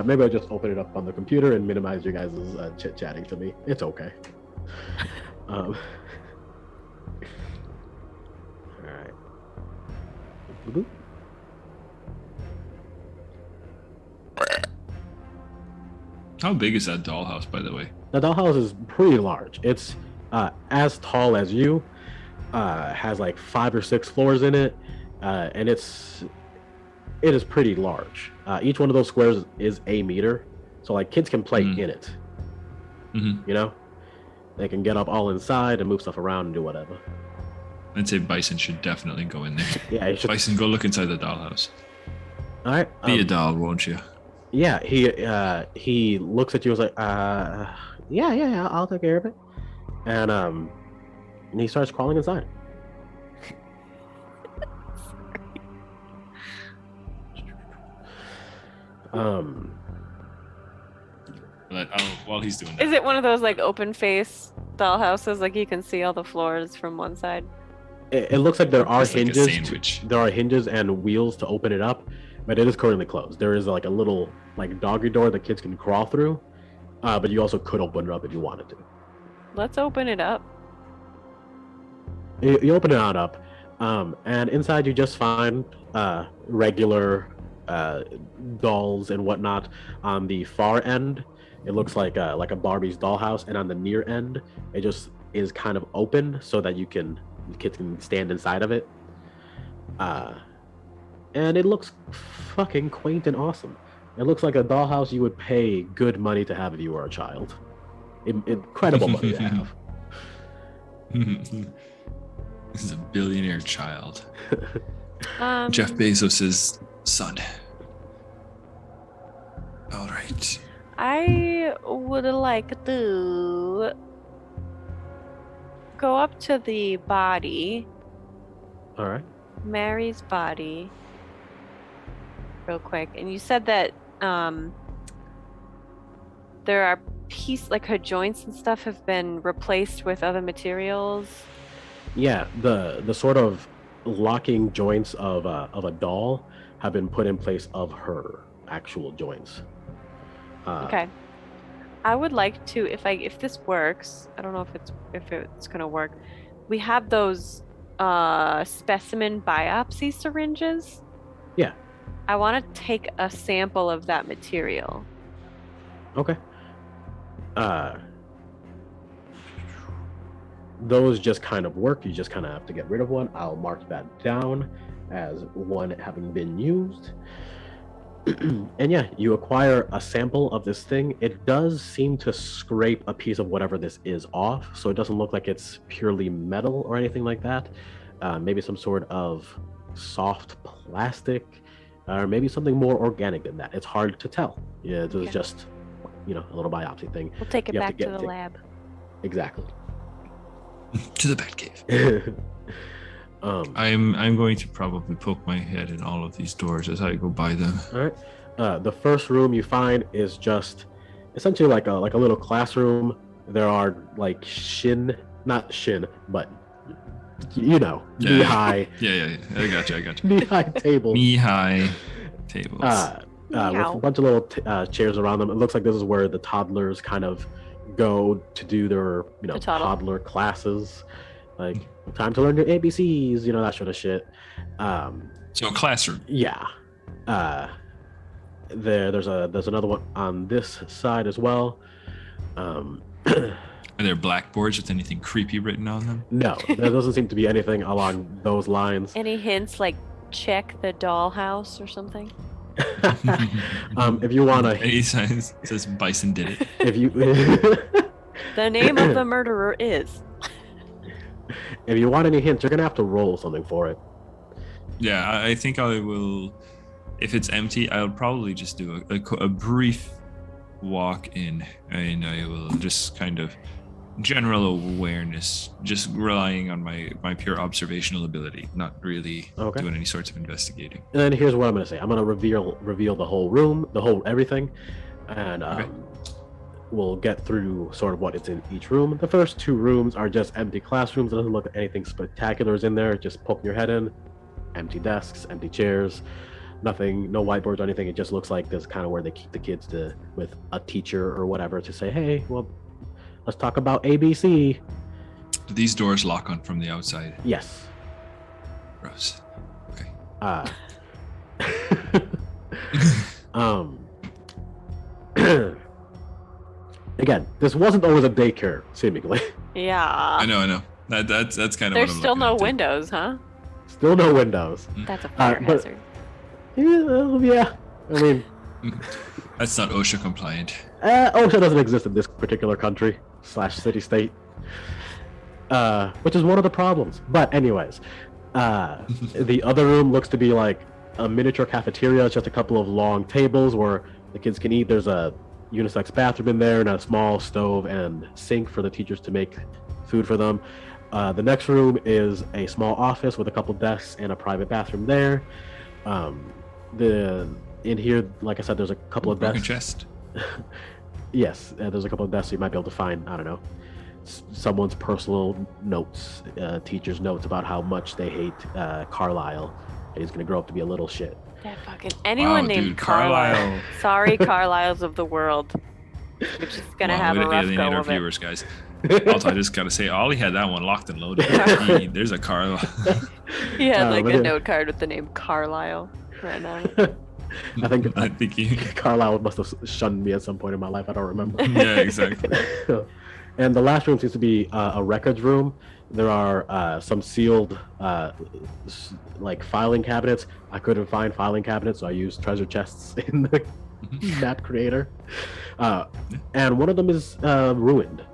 maybe I'll just open it up on the computer and minimize your guys' chit-chatting to me. It's okay. All right. Boop. How big is that dollhouse, by the way? The dollhouse is pretty large. It's as tall as you. Has like 5 or 6 floors in it, and it is pretty large. Each one of those squares is a meter, so like kids can play in it. Mm-hmm. You know, they can get up all inside and move stuff around and do whatever. I'd say Bison should definitely go in there. Yeah, he should. Bison, go look inside the dollhouse. All right. Be a doll, won't you? Yeah, he looks at you and is like, yeah, I'll take care of it. And he starts crawling inside. But while he's doing that, Is it one of those like open face dollhouses, like you can see all the floors from one side? It looks like there are It's like a hinges. sandwich. There are hinges and wheels to open it up, but it is currently closed. There is like a little like doggy door that kids can crawl through, but you also could open it up if you wanted to. Let's open it up. You open it on up, and inside you just find regular dolls and whatnot. On the far end, it looks like a Barbie's dollhouse, and on the near end, it just is kind of open so that kids can stand inside of it. And it looks fucking quaint and awesome. It looks like a dollhouse you would pay good money to have if you were a child. Incredible money to have. This is a billionaire child. Jeff Jeff Bezos' son. All right. I would like to go up to the body, All right. Mary's body, real quick. And you said that there are like her joints and stuff have been replaced with other materials. Yeah, the sort of locking joints of a doll have been put in place of her actual joints. Okay. I would like to, if this works, I don't know if it's gonna work. We have those specimen biopsy syringes. Yeah. I want to take a sample of that material. Okay. Those just kind of work. You just kind of have to get rid of one. I'll mark that down as one having been used. And yeah, you acquire a sample of this thing. It does seem to scrape a piece of whatever this is off, so it doesn't look like it's purely metal or anything like that. Maybe some sort of soft plastic, or maybe something more organic than that. It's hard to tell. Yeah, this is just, a little biopsy thing. We'll take it You have back to to get the it. lab. Exactly. To the Batcave. I'm going to probably poke my head in all of these doors as I go by them. All right. The first room you find is just essentially like a little classroom. There are like not shin, but knee-high. Yeah. I got you. Knee-high tables. Knee-high tables. With a bunch of little chairs around them. It looks like this is where the toddlers kind of go to do their toddler classes. like time to learn your ABCs, that sort of shit. So a classroom. Yeah. There's another one on this side as well. Are there blackboards with anything creepy written on them? No, there doesn't seem to be anything along those lines. Any hints like check the dollhouse or something? If you want to, any signs says Bison did it. If you, the name of the murderer is. If you want any hints, you're gonna have to roll something for it. Yeah, I think I will. If it's empty, I'll probably just do a brief walk in, and I will just kind of general awareness, just relying on my pure observational ability, not really doing any sorts of investigating. And then here's what I'm gonna say. I'm gonna reveal the whole room, the whole everything, and we'll get through sort of what is in each room. The first 2 rooms are just empty classrooms. It doesn't look like anything spectacular is in there. Just poking your head in, empty desks, empty chairs. Nothing, no whiteboards or anything. It just looks like this kind of where they keep the kids with a teacher or whatever to say, hey, well, let's talk about ABC. Do these doors lock on from the outside? Yes. Gross. Okay. Again, this wasn't always a daycare, seemingly. Yeah. I know. That's kind of. There's still no windows, huh? Still no windows. That's a fire hazard. Yeah. I mean, that's not OSHA compliant. OSHA doesn't exist in this particular country / city-state, which is one of the problems. But anyways, the other room looks to be like a miniature cafeteria. It's just a couple of long tables where the kids can eat. There's a unisex bathroom in there and a small stove and sink for the teachers to make food for them. The next room is a small office with a couple desks and a private bathroom there. In here, like I said, there's a couple of desks. Chest. Yes, there's a couple of desks you might be able to find, I don't know, someone's personal notes, teacher's notes about how much they hate Carlisle, and he's gonna grow up to be a little shit. That fucking anyone named Carlisle. Sorry, Carlisles of the world. You're just gonna have a rough go our of viewers, guys. Also, I just gotta say, Ollie had that one locked and loaded. There's a Carlisle. He had like a note card with the name Carlisle right now. I think he... Carlisle must have shunned me at some point in my life. I don't remember. Yeah, exactly. And the last room seems to be a records room. There are some sealed like filing cabinets. I couldn't find filing cabinets, so I used treasure chests in the map creator. And one of them is ruined.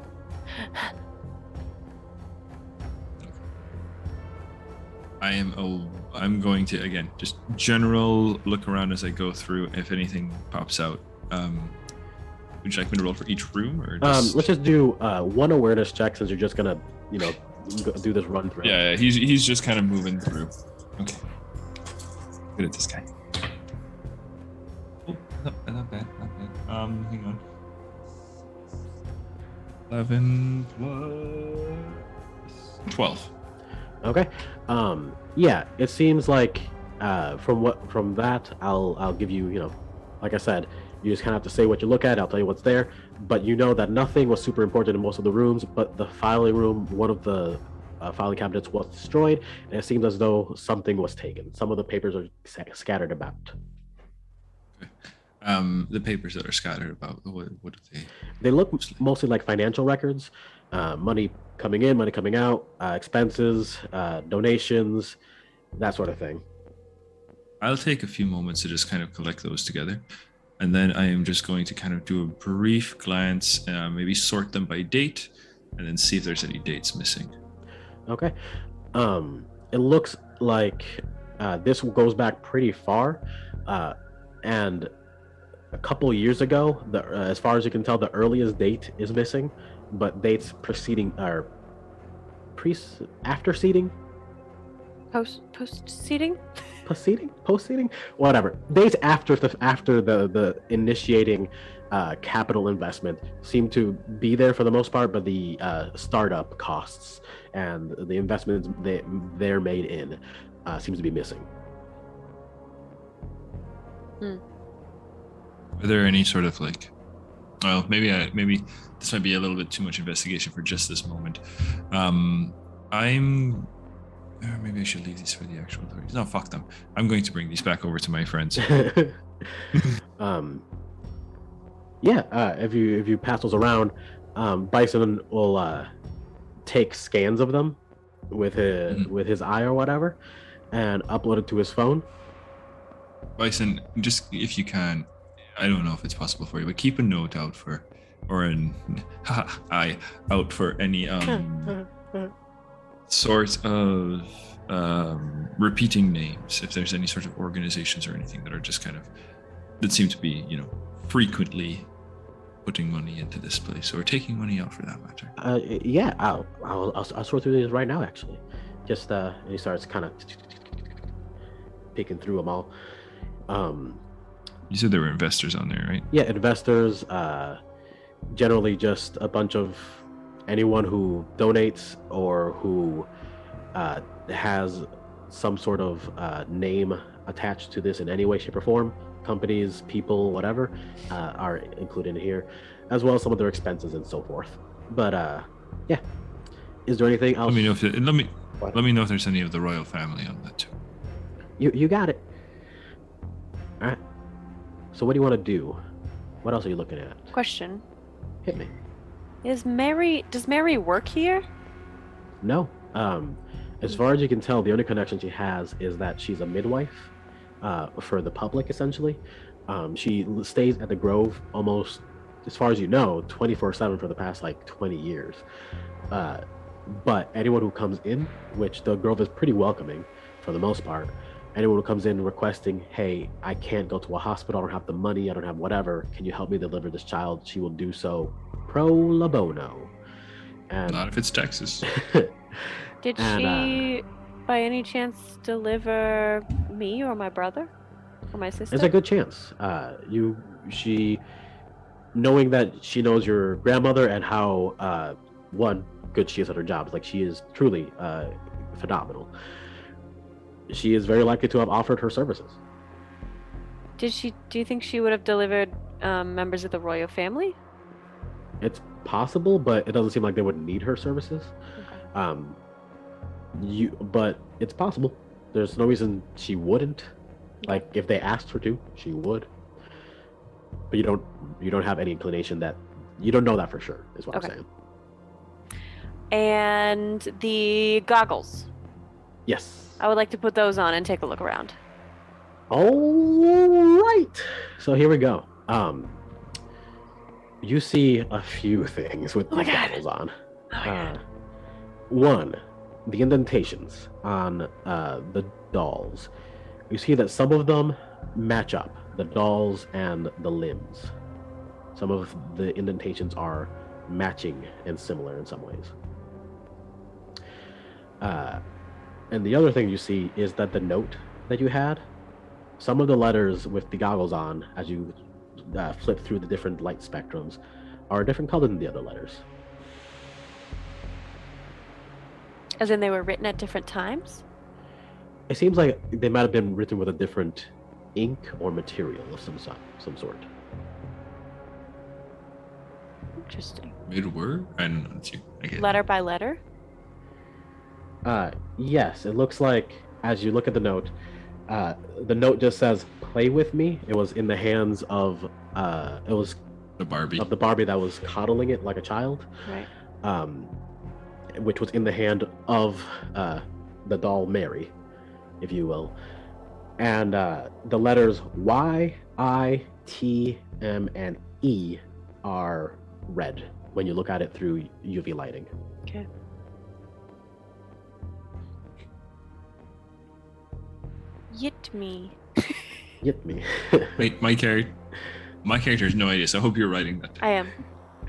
I'm going to, again, just general look around as I go through. If anything pops out, would you like me to roll for each room, or just... let's just do one awareness check since you're just gonna, do this run through. Yeah, he's just kind of moving through. Okay. Good at this guy. Oh, not bad. Hang on. 11 plus 12. Okay. Yeah, it seems like from that I'll give you, like I said, you just kind of have to say what you look at. I'll tell you what's there, but you know that nothing was super important in most of the rooms, but the filing room, one of the filing cabinets was destroyed, and it seems as though something was taken. Some of the papers are scattered about. Okay. The papers that are scattered about, what do they? They look mostly like financial records, money coming in, money coming out, expenses, donations, that sort of thing. I'll take a few moments to just kind of collect those together, and then I am just going to kind of do a brief glance, maybe sort them by date, and then see if there's any dates missing. Okay. It looks like this goes back pretty far, and a couple years ago, as far as you can tell, the earliest date is missing, but dates preceding are after seeding, post seeding, post seeding, whatever. Dates after the initiating capital investment seem to be there for the most part, but the startup costs and the investments they're made in seems to be missing. Are there any sort of maybe this might be a little bit too much investigation for just this moment. Maybe I should leave these for the actual authorities. No, fuck them. I'm going to bring these back over to my friends. If you pass those around, Bison will take scans of them with his eye or whatever, and upload it to his phone. Bison, just if you can, I don't know if it's possible for you, but keep a note out for, or an eye out for any sort of repeating names. If there's any sort of organizations or anything that are just kind of that seem to be, frequently putting money into this place or taking money out for that matter. I'll sort through these right now. Actually, just and he starts kind of picking through them all. You said there were investors on there, right? Yeah, investors. Generally, just a bunch of anyone who donates or who has some sort of name attached to this in any way, shape, or form. Companies, people, whatever, are included in here, as well as some of their expenses and so forth. But is there anything else? Let me know if there's any of the royal family on that too. You got it. All right. So what do you want to do? What else are you looking at? Question. Hit me. Does Mary work here? No. As far as you can tell, the only connection she has is that she's a midwife for the public, essentially. She stays at the Grove almost, as far as you know, 24/7 for the past 20 years. But anyone who comes in, which the Grove is pretty welcoming for the most part, anyone who comes in requesting, hey, I can't go to a hospital, I don't have the money, I don't have whatever, can you help me deliver this child? She will do so pro bono. And not if it's Texas. Did she, by any chance, deliver me or my brother or my sister? It's a good chance. She, knowing that she knows your grandmother and how good she is at her job, she is truly phenomenal. She is very likely to have offered her services. Do you think she would have delivered members of the royal family? It's possible, but it doesn't seem like they would need her services. Okay. But it's possible. There's no reason she wouldn't. If they asked her to, she would. But you don't have any inclination that you don't know that for sure, is what I'm saying. And the goggles. Yes. I would like to put those on and take a look around. All right. So here we go. You see a few things with these goggles on. One, the indentations on the dolls. You see that some of them match up, the dolls and the limbs. Some of the indentations are matching and similar in some ways. And the other thing you see is that the note that you had, some of the letters with the goggles on, as you flip through the different light spectrums, are a different color than the other letters. As in they were written at different times? It seems like they might have been written with a different ink or material of some sort. Interesting. Mid-word? I don't know. Letter by letter? Yes, it looks like, as you look at the note just says, "Play with me." It was in the hands of, it was the Barbie. Of the Barbie that was coddling it like a child. Right. Which was in the hand of the doll Mary, if you will. And the letters Y, I, T, M, and E are red when you look at it through UV lighting. Okay. Yit me. Yit me. Wait, my character has no idea, so I hope you're writing that. I am.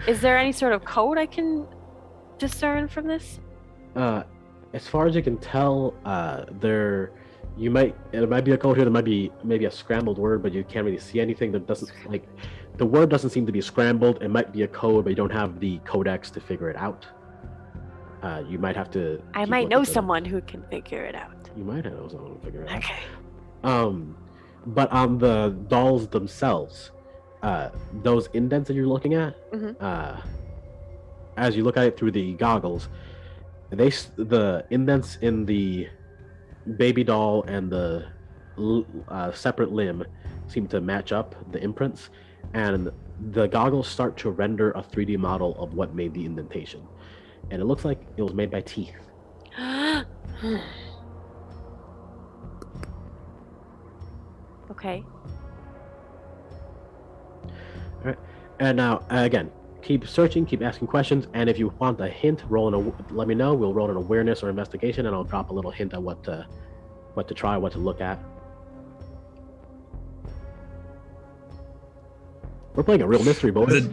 Is there any sort of code I can discern from this? As far as you can tell, it might be a code here, there might be maybe a scrambled word, but you can't really see anything. That doesn't the word doesn't seem to be scrambled. It might be a code, but you don't have the codex to figure it out. You might have to. I might know someone who can figure it out. You might know someone who can figure it out. Okay. But on the dolls themselves, those indents that you're looking at, Mm-hmm. as you look at it through the goggles, The indents in the baby doll and the separate limb seem to match up the imprints, and the goggles start to render a 3D model of what made the indentation, and it looks like it was made by teeth. Okay. All right, and now again, keep searching, keep asking questions, and if you want a hint, let me know. We'll roll an awareness or investigation, and I'll drop a little hint on what to try, what to look at. We're playing a real mystery, boys.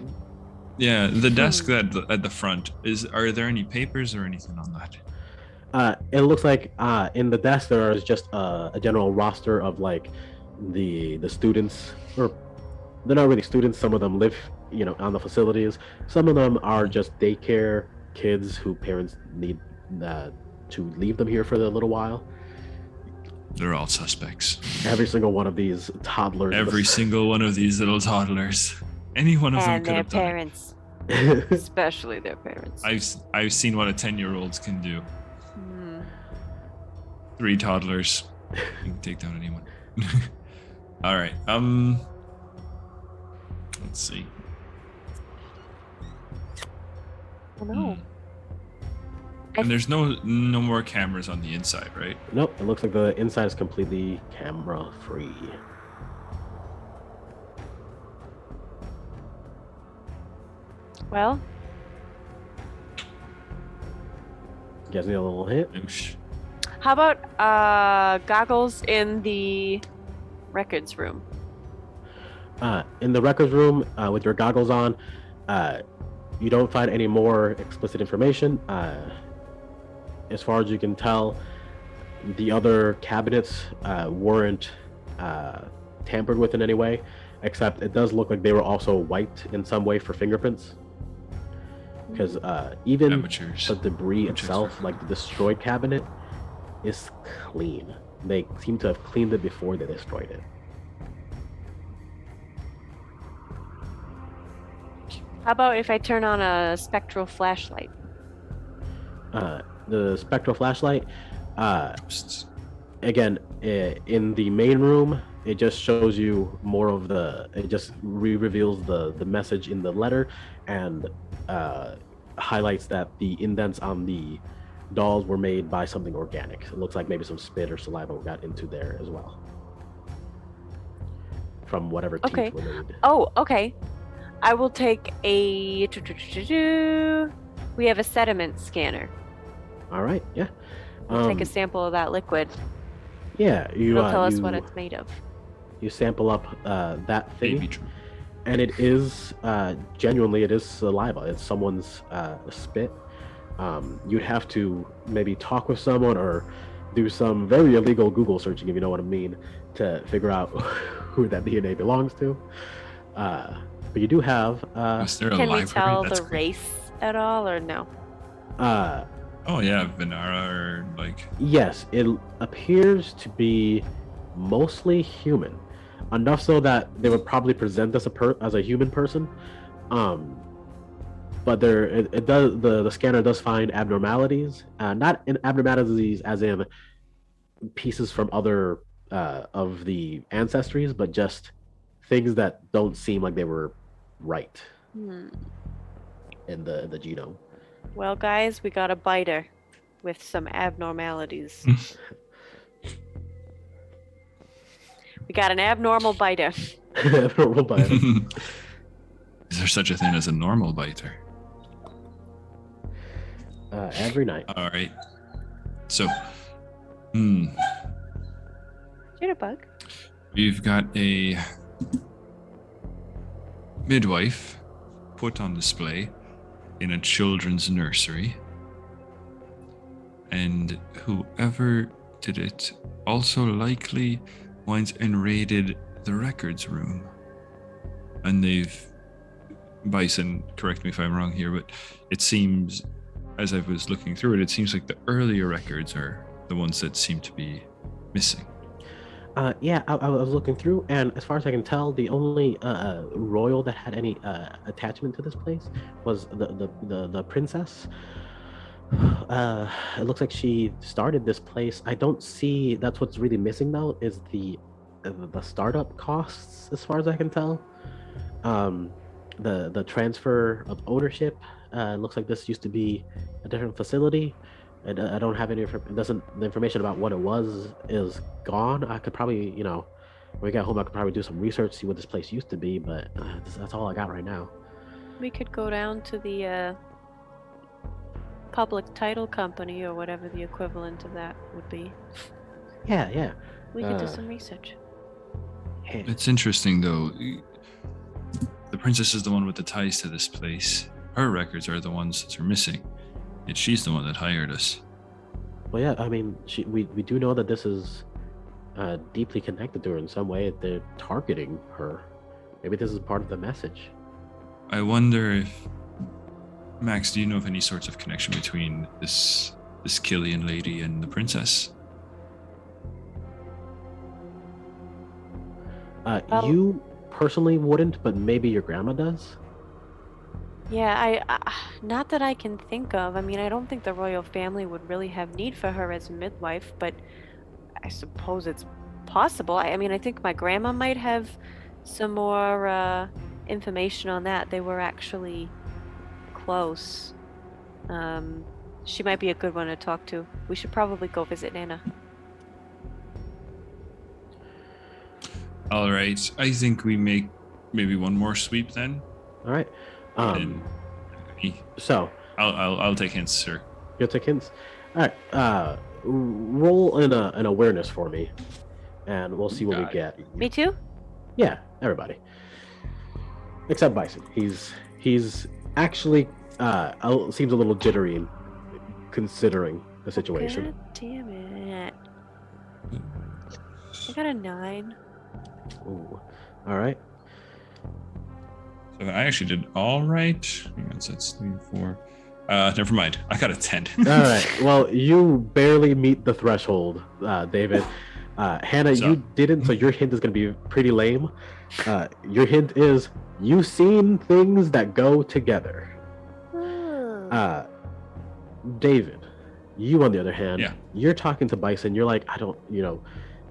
The desk at the front are there any papers or anything on that? It looks like in the desk there is just a general roster of like the students, or they're not really students. Some of them live, on the facilities. Some of them are just daycare kids who parents need to leave them here for a little while. They're all suspects. Every single one of these toddlers. Every single one of these little toddlers. Any one of them could have done parents. Especially their parents. I've seen what a 10-year-olds can do. 3 toddlers. You can take down anyone. All right. Let's see. Oh no. And there's no more cameras on the inside, right? Nope. It looks like the inside is completely camera free. Well, you guys need a little hint? How about goggles in the records room? In the records room, with your goggles on, you don't find any more explicit information. As far as you can tell, the other cabinets weren't tampered with in any way, except it does look like they were also wiped in some way for fingerprints. Because even the debris itself, like the destroyed cabinet, is clean. They seem to have cleaned it before they destroyed it. How about if I turn on a spectral flashlight? The spectral flashlight, again, in the main room, it just shows you more of it just reveals the message in the letter, and highlights that the indents on the dolls were made by something organic. It looks like maybe some spit or saliva got into there as well, from whatever teeth were made. Oh, okay. I will take a... We have a sediment scanner. All right, yeah. We'll take a sample of that liquid. Yeah, It'll tell us what it's made of. You sample up that thing, and it is genuinely, it is saliva. It's someone's spit. You'd have to maybe talk with someone or do some very illegal Google searching, if you know what I mean, to figure out who that DNA belongs to. But you do have... Can we tell the race at all, or no? Oh yeah, Venara or like... Yes, it appears to be mostly human. Enough so that they would probably present as a human person. But the scanner does find abnormalities. Not in abnormalities as in pieces from other of the ancestries, but just things that don't seem like they were right in the genome. Well, guys, we got a biter with some abnormalities. We got an abnormal biter. Abnormal biter. Is there such a thing as a normal biter? Every night. All right. So, Jitterbug. We've got a midwife put on display in a children's nursery, and whoever did it also likely went and raided the records room. And Bison, correct me if I'm wrong here, but it seems, as I was looking through it, it seems like the earlier records are the ones that seem to be missing. Yeah, I was looking through, and as far as I can tell, the only royal that had any attachment to this place was the princess. It looks like she started this place. I don't see. That's what's really missing though is the startup costs, as far as I can tell. Um, the transfer of ownership. Looks like this used to be a different facility. I don't have any. It doesn't. The information about what it was is gone. I could probably, when we get home, I could probably do some research, see what this place used to be. But that's all I got right now. We could go down to the public title company or whatever the equivalent of that would be. Yeah. We could do some research. It's interesting though. The princess is the one with the ties to this place. Her records are the ones that are missing. Yet she's the one that hired us. Well, yeah. I mean, we do know that this is deeply connected to her in some way. They're targeting her. Maybe this is part of the message. I wonder if Max, do you know of any sorts of connection between this Killian lady and the princess? You personally wouldn't, but maybe your grandma does. Yeah, I not that I can think of. I mean, I don't think the royal family would really have need for her as a midwife, but I suppose it's possible. I mean, I think my grandma might have some more information on that. They were actually close. She might be a good one to talk to. We should probably go visit Nana. All right. I think we make maybe one more sweep then. All right. So I'll take hints, sir. you'll take hints. All right. Roll an awareness for me, and we'll see what we get. Me too? Yeah, everybody. Except Bison. He's actually seems a little jittery considering the situation. God damn it. I got a 9. Ooh. All right. So I actually did all right. Hang on, so that's 3, 4. Never mind. I got a 10. All right. Well, you barely meet the threshold, David. Hannah, you didn't, so your hint is going to be pretty lame. Your hint is you've seen things that go together. David, you on the other hand, you're talking to Bison. You're like,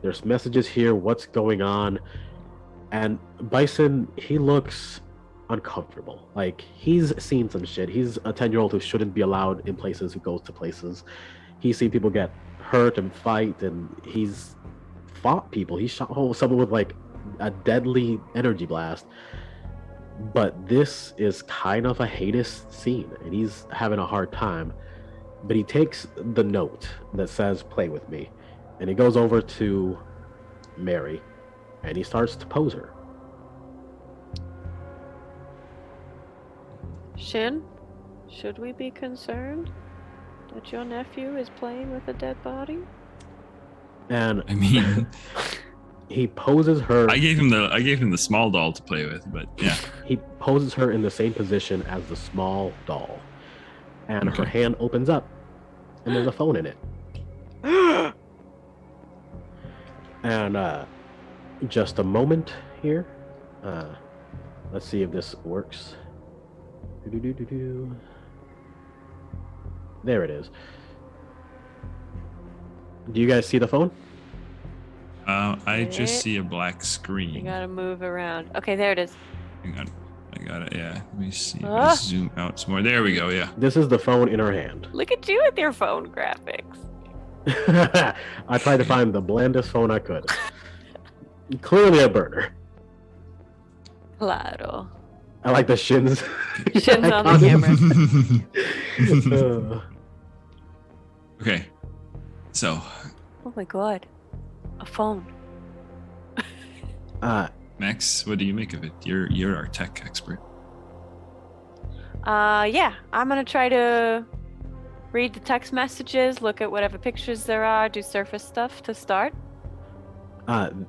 there's messages here. What's going on? And Bison, he looks uncomfortable. Like he's seen some shit. He's a 10-year-old who shouldn't be allowed in places, who goes to places. He's seen people get hurt and fight, and he's fought people. He shot someone with like a deadly energy blast. But this is kind of a heinous scene, and he's having a hard time. But he takes the note that says "play with me," and he goes over to Mary, and he starts to pose her. Shin, should we be concerned that your nephew is playing with a dead body? And I mean, he poses her. I gave him the small doll to play with, but yeah. He poses her in the same position as the small doll, and her hand opens up, and there's a phone in it. And just a moment here. Let's see if this works. There it is. Do you guys see the phone? I just see a black screen. You gotta move around. Okay, there it is. Hang on. I got it, yeah. Let me see. Let's zoom out some more. There we go, yeah. This is the phone in her hand. Look at you with your phone graphics. I tried to find the blandest phone I could. Clearly a burner. Claro. I like the shins. Shins on the camera. Okay. So. Oh my god. A phone. Max, what do you make of it? You're our tech expert. Yeah. I'm gonna try to read the text messages, look at whatever pictures there are, do surface stuff to start.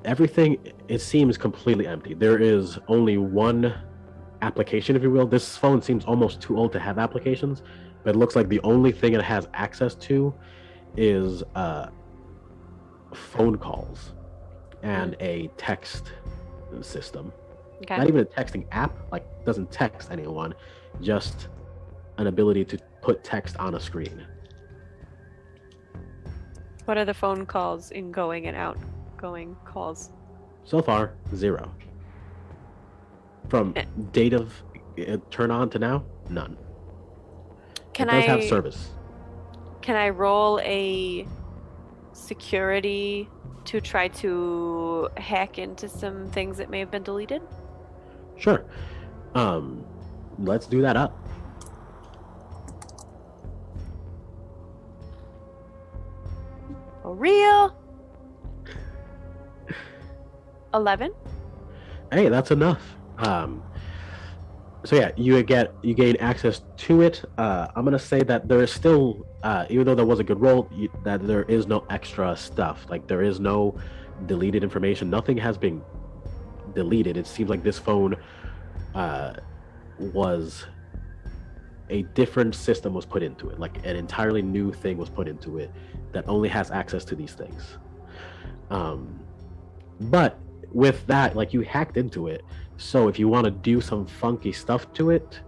Everything, it seems completely empty. There is only one application, if you will. This phone seems almost too old to have applications, but it looks like the only thing it has access to is phone calls and a text system. Okay. Not even a texting app, like doesn't text anyone, just an ability to put text on a screen. What are the phone calls, incoming and outgoing calls? So far, 0. From Eh. date of turn on to now, none. Can it does have I service. can I roll a security to try to hack into some things that may have been deleted? Sure. Let's do that up. For real? 11? Hey, that's enough. So yeah, you gain access to it. I'm gonna say that there is still, even though that was a good roll, that there is no extra stuff. Like there is no deleted information. Nothing has been deleted. It seems like this phone was a different system was put into it. Like an entirely new thing was put into it that only has access to these things. But with that, like you hacked into it. So if you want to do some funky stuff to it,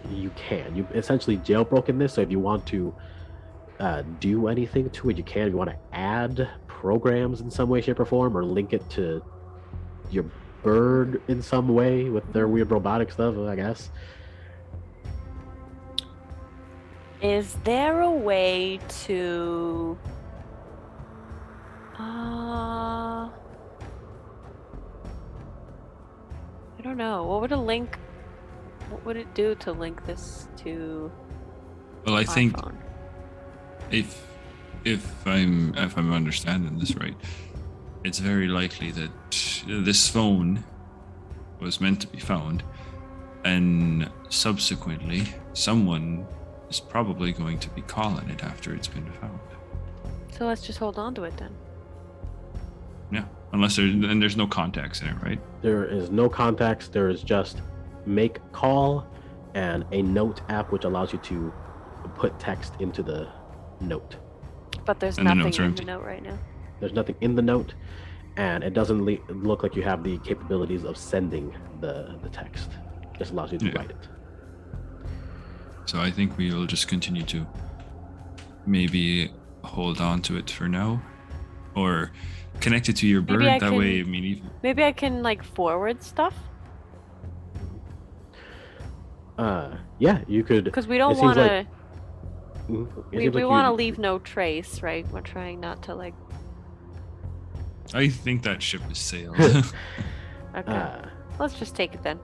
you can. You essentially jailbroken this. So if you want to do anything to it, you can. If you want to add programs in some way, shape, or form, or link it to your bird in some way with their weird robotic stuff, I guess. Is there a way to I don't know. What would it do to link this to Well, I think phone? if I'm understanding this right, it's very likely that this phone was meant to be found, and subsequently someone is probably going to be calling it after it's been found. So let's just hold on to it then. Yeah, unless there's no contacts in it, right? There is no contacts. There is just make call and a note app which allows you to put text into the note. But there's And the nothing notes are in empty. the note right now. There's nothing in the note, and it doesn't look like you have the capabilities of sending the text. It just allows you to write it. So I think we will just continue to maybe hold on to it for now, or connect it to your bird. Maybe Way, I mean, even maybe I can like forward stuff. Yeah, you could. Because we don't want to. We want to leave no trace, right? We're trying not to like. I think that ship has sailed. Okay. Let's just take it then.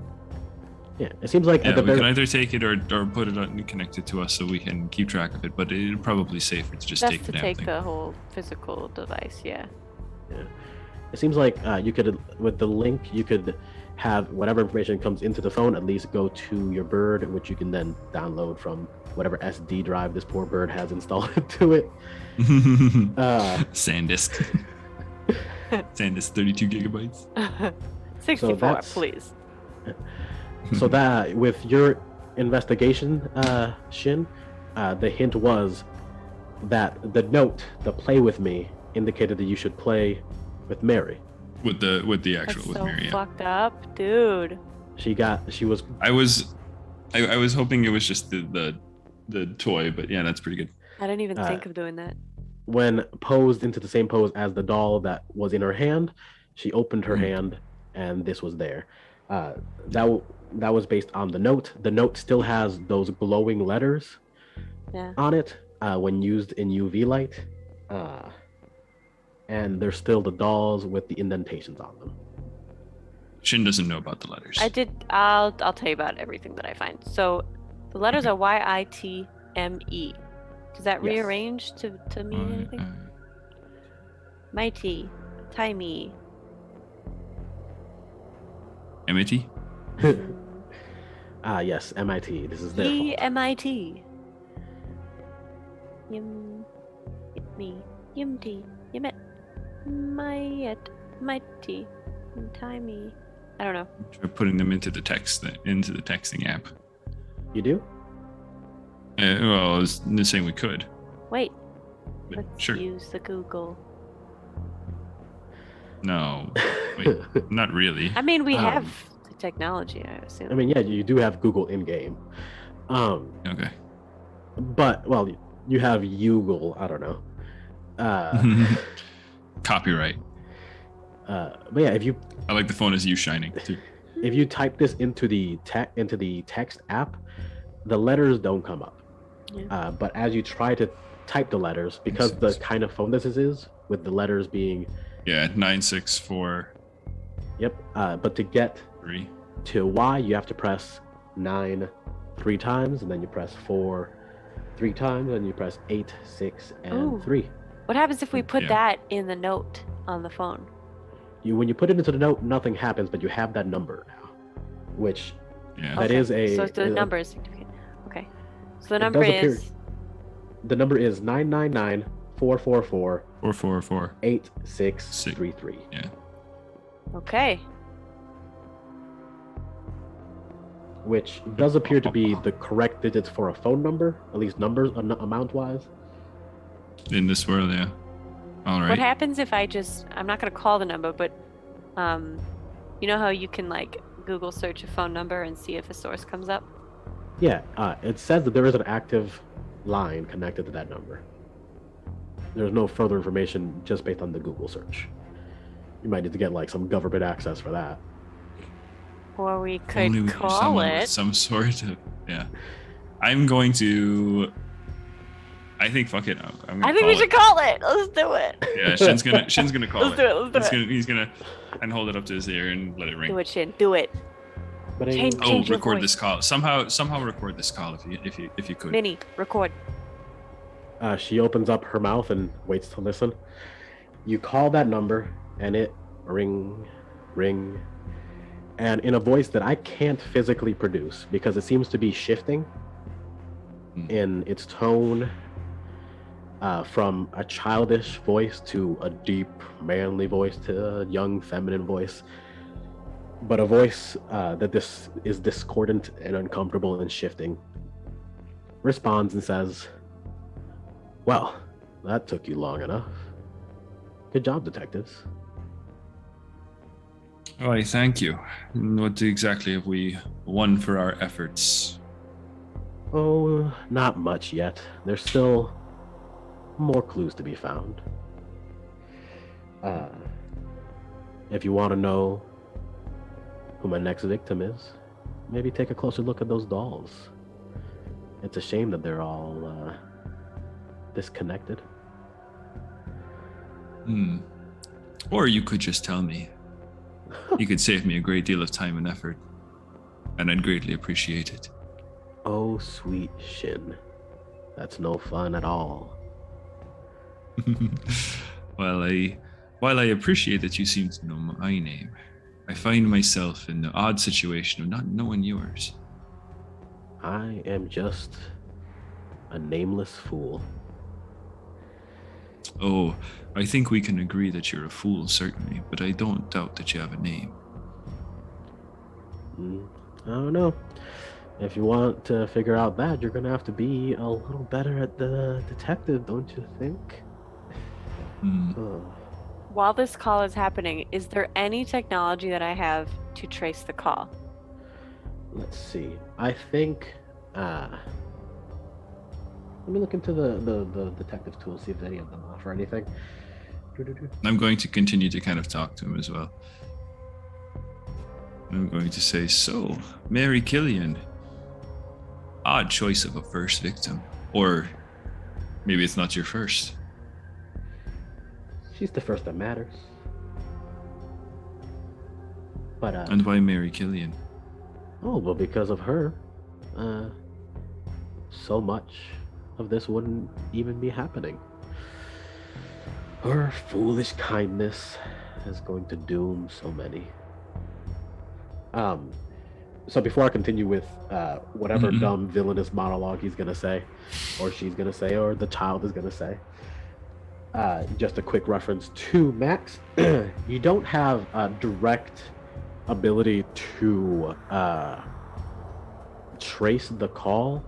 Yeah, it seems like Yeah, we can either take it or put it on and connect it to us so we can keep track of it. But it's probably safer to just Best take the to damn take thing. the whole physical device. Yeah. Yeah, it seems like you could, with the link, you could have whatever information comes into the phone at least go to your bird, which you can then download from whatever SD drive this poor bird has installed into it. SanDisk. SanDisk 32 gigabytes. 64, please. So that with your investigation, Shin, the hint was that the note, the play with me, indicated that you should play with Mary. With the actual That's with so Mary. fucked up, dude. She was. I was hoping it was just the toy, but yeah, that's pretty good. I didn't even think of doing that. When posed into the same pose as the doll that was in her hand, she opened her hand, and this was there. That was based on the note. The note still has those glowing letters on it when used in UV light, and there's still the dolls with the indentations on them. Shin doesn't know about the letters. I'll tell you about everything that I find. So the letters are YITME. Does that rearrange to mean anything? Mighty, timey. MIT? Yes, MIT. This is their fault. MIT. Yim, me, yimty, yimet, myet, mighty, timey. I don't know. Try putting them into the texting app. You do? Well, I was saying we could. Wait. But Let's sure. use the Google. No. Wait, not really. I mean, we have the technology, I assume. I mean, yeah, you do have Google in game. Okay. But well, you have Google. I don't know. Copyright. But yeah, I like the phone as you shining too. if you type this into the text app, the letters don't come up. Yeah. But as you try to type the letters, because the kind of phone this is, with the letters being 964. Yep. But to get 3 to Y, you have to press 9 3 times, and then you press 4 3 times, and you press 8, 6, and Ooh. 3. What happens if we put Yeah. that in the note on the phone? When you put it into the note, nothing happens, but you have that number now, which Yeah. that is a. So the number is significant. Okay. So the It number does appear- is. The number is 999 444 444. 8633. Yeah. Okay. Which does appear to be the correct digits for a phone number, at least numbers amount wise. In this world, yeah. All right. What happens if I'm not going to call the number, but you know how you can like Google search a phone number and see if a source comes up? Yeah, it says that there is an active line connected to that number. There's no further information just based on the Google search. You might need to get like some government access for that. Or we Only could we call someone with it. some sort of I'm going to. I think fuck it. I'm gonna I think call we should it. call it. Let's do it. Yeah, Shin's gonna call Let's do it. Let's do it. He's gonna and hold it up to his ear and let it ring. Do it, Shin. Do it. But Change- Oh, change your record voice. this call. Somehow record this call if you could. Minnie, record. she opens up her mouth and waits to listen. You call that number, and it ring, and in a voice that I can't physically produce because it seems to be shifting in its tone, from a childish voice to a deep, manly voice to a young, feminine voice. But a voice that this is discordant and uncomfortable and shifting responds and says, "Well, that took you long enough. Good job, detectives." Why, thank you. What exactly have we won for our efforts? Oh, not much yet. There's still more clues to be found. If you want to know who my next victim is, maybe take a closer look at those dolls. It's a shame that they're all disconnected. Or you could just tell me. You could save me a great deal of time and effort, and I'd greatly appreciate it. Oh, sweet Shin. That's no fun at all. While I appreciate that you seem to know my name, I find myself in the odd situation of not knowing yours. I am just a nameless fool. Oh, I think we can agree that you're a fool, certainly, but I don't doubt that you have a name. I don't know. If you want to figure out that, you're gonna have to be a little better at the detective, don't you think? While this call is happening, is there any technology that I have to trace the call? Let's see. I think. Let me look into the detective tools, see if any of them offer anything. I'm going to continue to kind of talk to him as well. I'm going to say, so, Mary Killian, odd choice of a first victim. Or maybe it's not your first. She's the first that matters. But And why Mary Killian? oh, well, because of her, so much of this wouldn't even be happening. Her foolish kindness is going to doom so many. So before I continue with whatever dumb villainous monologue he's gonna say, or she's gonna say, or the child is gonna say, just a quick reference to Max. You don't have a direct ability to trace the call,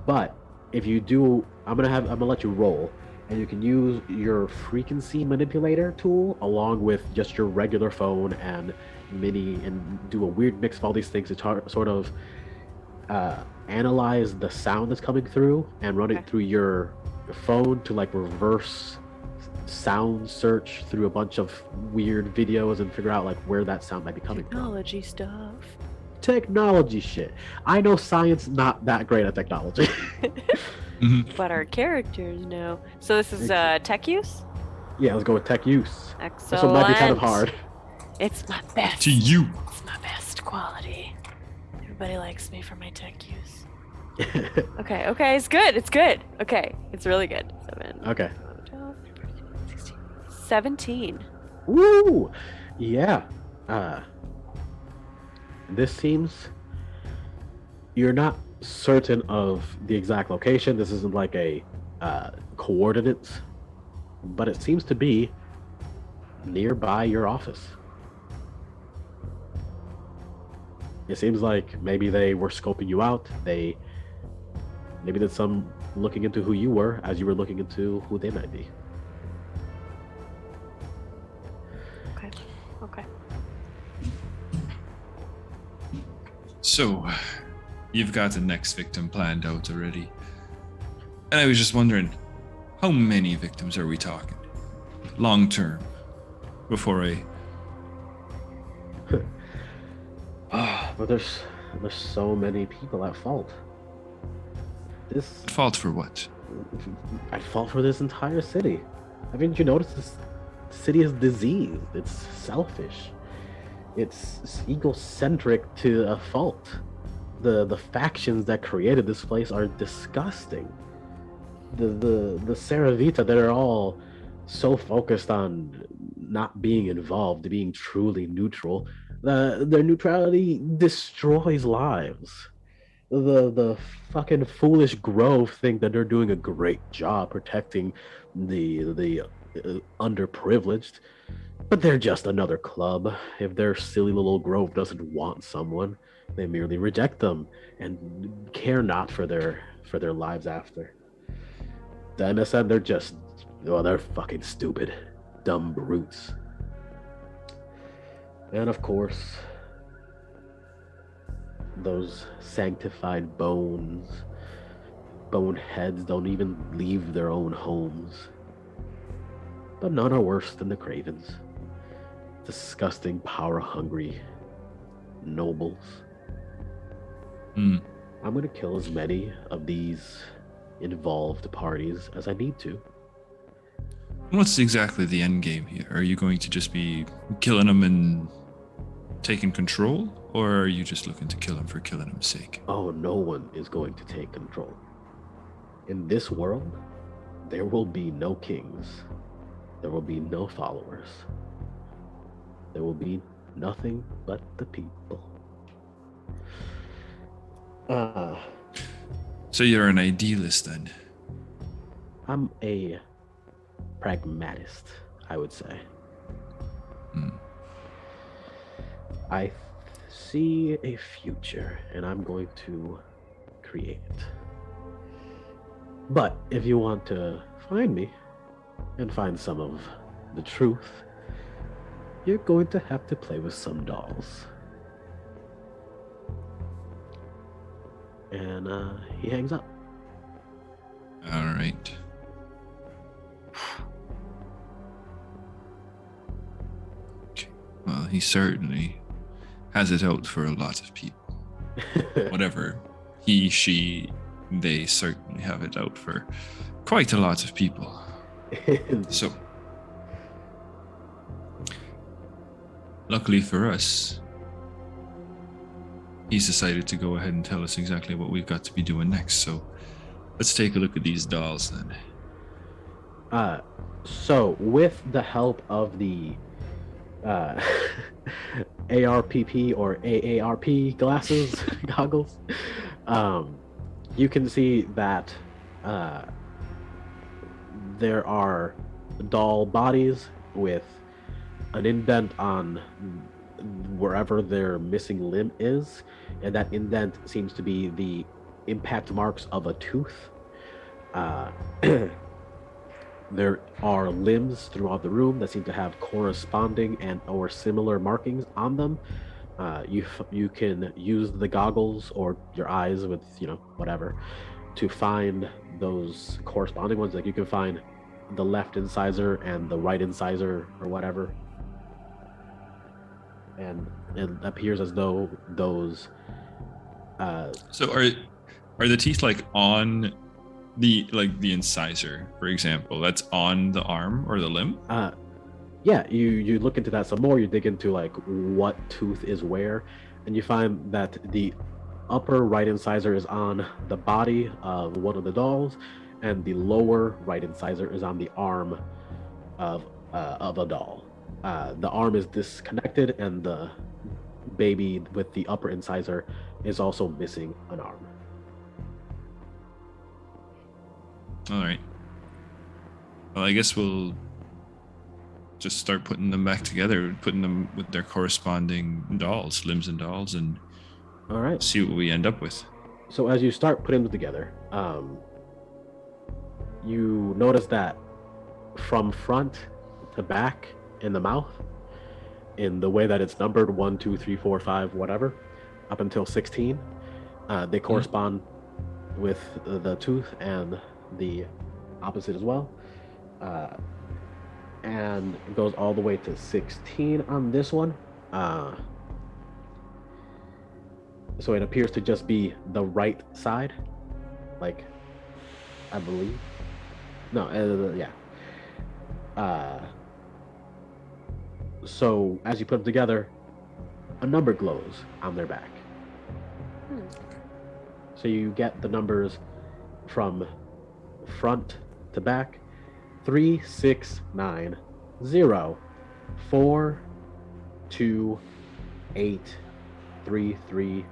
but if you do, I'm gonna let you roll, and you can use your frequency manipulator tool along with just your regular phone and mini, and do a weird mix of all these things to sort of analyze the sound that's coming through and run it through your phone to like reverse sound search through a bunch of weird videos and figure out like where that sound might be coming Technology stuff. from. Technology shit. I know science not that great at technology. But our characters know. So this is tech use? Yeah, let's go with tech use. Excellent. This one might be kind of hard. It's my best. To you. It's my best quality. Everybody likes me for my tech use. Okay, it's good. Okay, it's really good. 7. Okay. 12, 16, 17. Woo! Yeah. This seems you're not certain of the exact location. This isn't like a coordinates, but it seems to be nearby your office. It seems like maybe they were scoping you out. They maybe did some looking into who you were as you were looking into who they might be. Okay. So, you've got the next victim planned out already. And I was just wondering, how many victims are we talking? Long term. Before I... But there's so many people at fault. This Fault for what? at fault for this entire city. Haven't you noticed this city is diseased? It's selfish. It's egocentric to a fault. The factions that created this place are disgusting. The Saravita that are all so focused on not being involved, being truly neutral. Their neutrality destroys lives. The fucking foolish Grove think that they're doing a great job protecting the underprivileged, but they're just another club. If their silly little Grove doesn't want someone, they merely reject them and care not for their lives after. The MSN, they're fucking stupid, dumb brutes. And of course, those sanctified boneheads don't even leave their own homes. But none are worse than the Cravens. Disgusting, power-hungry nobles. I'm gonna kill as many of these involved parties as I need to. What's exactly the end game here? Are you going to just be killing them and taking control? Or are you just looking to kill him for killing him's sake? Oh, no one is going to take control. In this world, there will be no kings. There will be no followers. There will be nothing but the people. So you're an idealist then? I'm a pragmatist, I would say. I see a future, and I'm going to create it. But if you want to find me and find some of the truth, you're going to have to play with some dolls. And he hangs up. All right. Okay. Well, he certainly has it out for a lot of people. Whatever he, she, they certainly have it out for quite a lot of people. So, luckily for us, he's decided to go ahead and tell us exactly what we've got to be doing next. So, let's take a look at these dolls then. So with the help of the ARPP or AARP glasses, goggles, you can see that there are doll bodies with an indent on wherever their missing limb is, and that indent seems to be the impact marks of a tooth. There are limbs throughout the room that seem to have corresponding and or similar markings on them. You can use the goggles or your eyes with whatever to find those corresponding ones. Like you can find the left incisor and the right incisor or whatever. And it appears as though those So are the teeth like on the incisor, for example, that's on the arm or the limb? Yeah, you look into that some more, you dig into like what tooth is where, and you find that the upper right incisor is on the body of one of the dolls, and the lower right incisor is on the arm of a doll. The arm is disconnected, and the baby with the upper incisor is also missing an arm. All right. Well, I guess we'll just start putting them back together, putting them with their corresponding dolls, limbs and dolls, and all right, see what we end up with. So as you start putting them together, you notice that from front to back in the mouth, in the way that it's numbered 1, 2, 3, 4, 5, whatever, up until 16, they correspond with the tooth, and the opposite as well. And it goes all the way to 16 on this one. So it appears to just be the right side, like, I believe. No, yeah. So as you put them together, a number glows on their back. So you get the numbers from front to back: 3, 6, 9, 0, 4, 2, 8, 3, 3,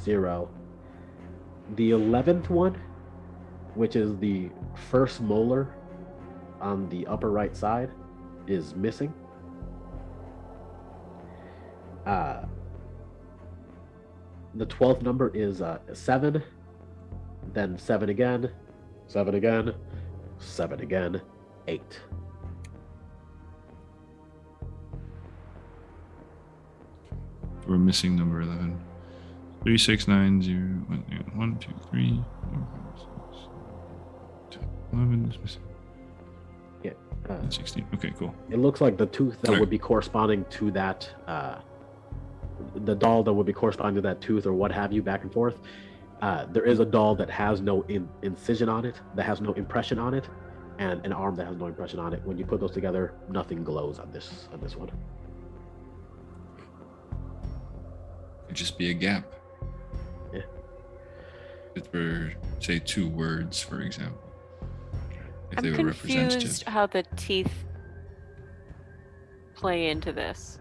0. The 11th one, which is the first molar on the upper right side, is missing. The 12th number is 7, then 7 again, 7 again, 7 again, 8. We're missing number 11. 3, 6, 9, 0, 1, 2, 3, 4, 5, 6, 11 is missing. Yeah. 16. Okay, cool. It looks like the tooth that would be corresponding to that, the doll that would be corresponding to that tooth or what have you, back and forth. There is a doll that has no incision on it, that has no impression on it, and an arm that has no impression on it. When you put those together, nothing glows on this one. It'd just be a gap. Yeah. If it were, say, 2 words, for example. If I'm they were representative. confused how the teeth play into this.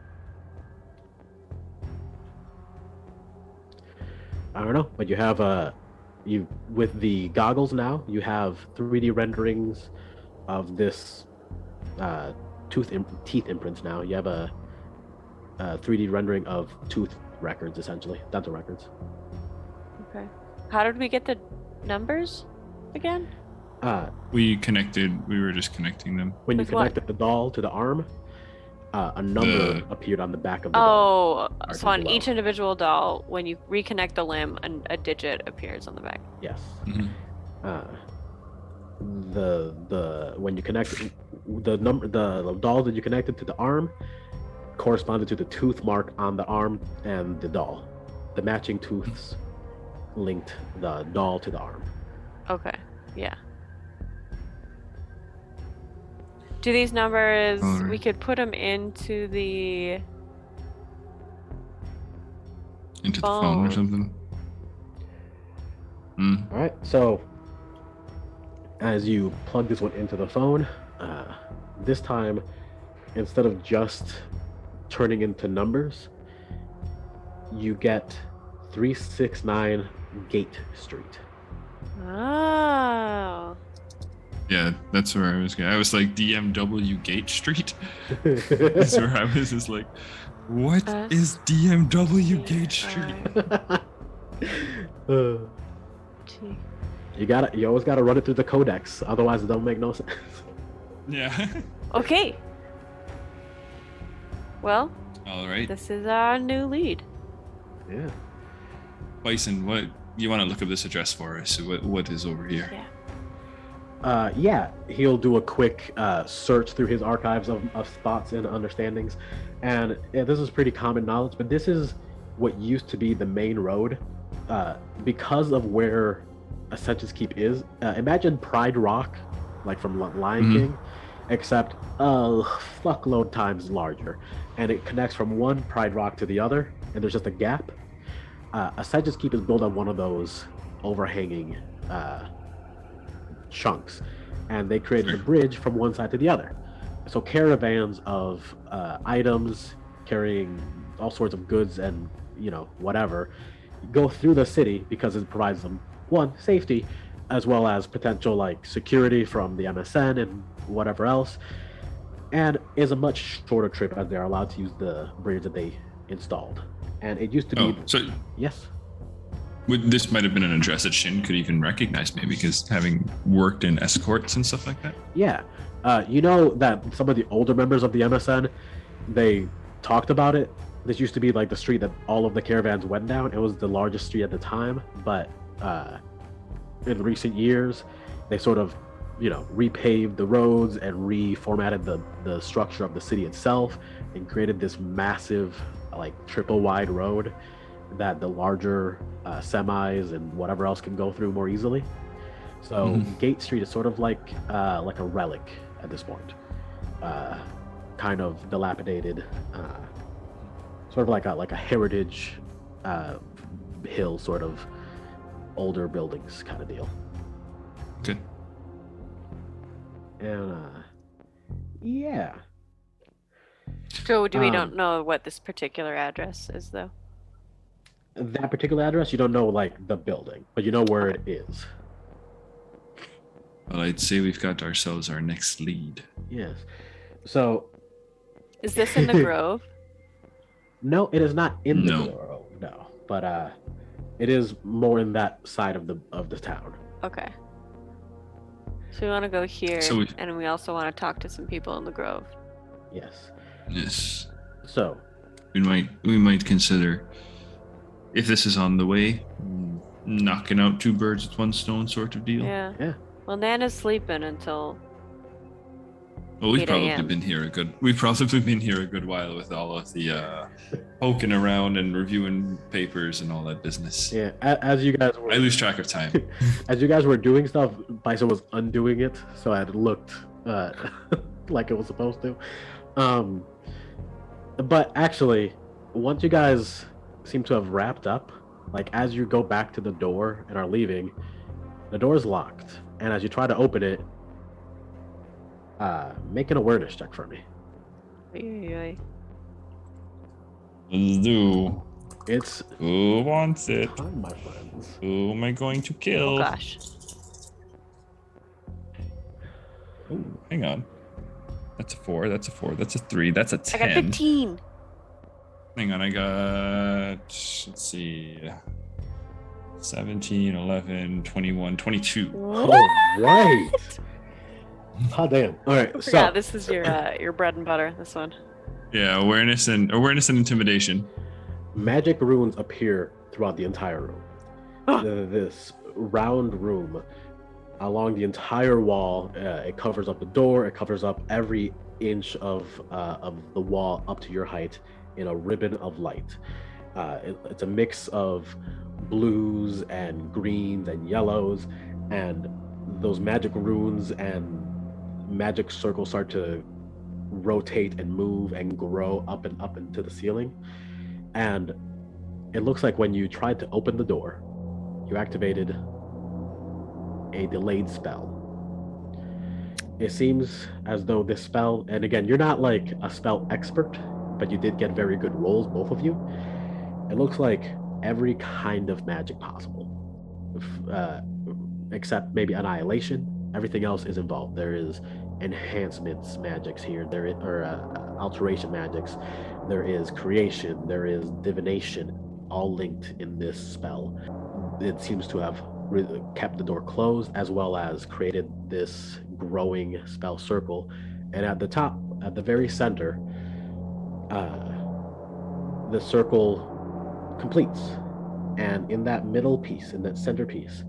I don't know, but you have you with the goggles now, you have 3D renderings of this teeth imprints now. You have a 3D rendering of tooth records, essentially, dental records. Okay. How did we get the numbers again? We were just connecting them. When you With what? connected the doll to the arm, a number appeared on the back of the doll. Oh, so on each individual doll, when you reconnect the limb, a digit appears on the back. Yes. Mm-hmm. The when you connect the doll that you connected to the arm corresponded to the tooth mark on the arm and the doll. The matching tooths linked the doll to the arm. Okay. Yeah. Do these numbers, we could put them into the phone or something? All right, so as you plug this one into the phone, this time, instead of just turning into numbers, you get 369 Gate Street. Oh. Yeah, that's where I was going. I was like, DMW Gate Street. That's where I was just like, what is DMW Gate Street? You always gotta run it through the codex, otherwise it don't make no sense. Yeah. Okay. Well, all right. This is our new lead. Yeah. Bison, what you want to look up this address for us? What is over here? Yeah. Yeah, he'll do a quick search through his archives of thoughts and understandings, and this is pretty common knowledge. But this is what used to be the main road, because of where Ascension's Keep is. Imagine Pride Rock, like from Lion King, except a fuckload times larger, and it connects from one Pride Rock to the other, and there's just a gap. Ascension's Keep is built on one of those overhanging chunks, and they created a bridge from one side to the other. So caravans of items carrying all sorts of goods and whatever go through the city because it provides them one safety as well as potential like security from the MSN and whatever else, and is a much shorter trip as they're allowed to use the bridge that they installed. And it used to be yes. This might have been an address that Shin could even recognize, maybe, because having worked in escorts and stuff like that. Yeah. You know that some of the older members of the MSN, they talked about it. This used to be like the street that all of the caravans went down. It was the largest street at the time, but in recent years, they sort of, repaved the roads and reformatted the structure of the city itself and created this massive, like, triple wide road that the larger semis and whatever else can go through more easily. So Gate Street is sort of like a relic at this point, kind of dilapidated, sort of like a heritage hill, sort of older buildings kind of deal. Okay. And yeah. So we don't know what this particular address is, though. That particular address, you don't know like the building, but you know where it is. Well, I'd say we've got ourselves our next lead. Yes. So. Is this in the Grove? No, it is not in the Grove. No, but it is more in that side of the town. Okay. So we want to go here, and we also want to talk to some people in the Grove. Yes. Yes. So. We might consider, if this is on the way, knocking out two birds with one stone sort of deal. Yeah. Well, Nana's sleeping until. Well, we've probably been here a good while with all of the poking around and reviewing papers and all that business. Yeah, as you guys were. I lose track of time. As you guys were doing stuff, Bison was undoing it, so it looked like it was supposed to. But actually, once you guys seem to have wrapped up, like as you go back to the door and are leaving, the door is locked, and as you try to open it, make an awareness check for me. Let's do. It's who wants it? Time, my friends. Who am I going to kill? Oh gosh. Oh, hang on. That's a 4. That's a 4. That's a 3. That's a 10. I got 15. Hang on, I got, let's see, 17, 11, 21, 22. What? All right. Oh, damn. All right. So yeah, this is your bread and butter, this one. Yeah, awareness and intimidation. Magic runes appear throughout the entire room. This round room along the entire wall, it covers up the door, it covers up every inch of the wall up to your height in a ribbon of light. It's a mix of blues and greens and yellows, and those magic runes and magic circles start to rotate and move and grow up and up into the ceiling. And it looks like when you tried to open the door, you activated a delayed spell. It seems as though this spell, and again, you're not like a spell expert, but you did get very good rolls, both of you. It looks like every kind of magic possible, except maybe annihilation. Everything else is involved. There is enhancements magics here. There is, alteration magics. There is creation. There is divination, all linked in this spell. It seems to have kept the door closed, as well as created this growing spell circle. And at the top, at the very center, the circle completes. And in that middle piece, in that center piece,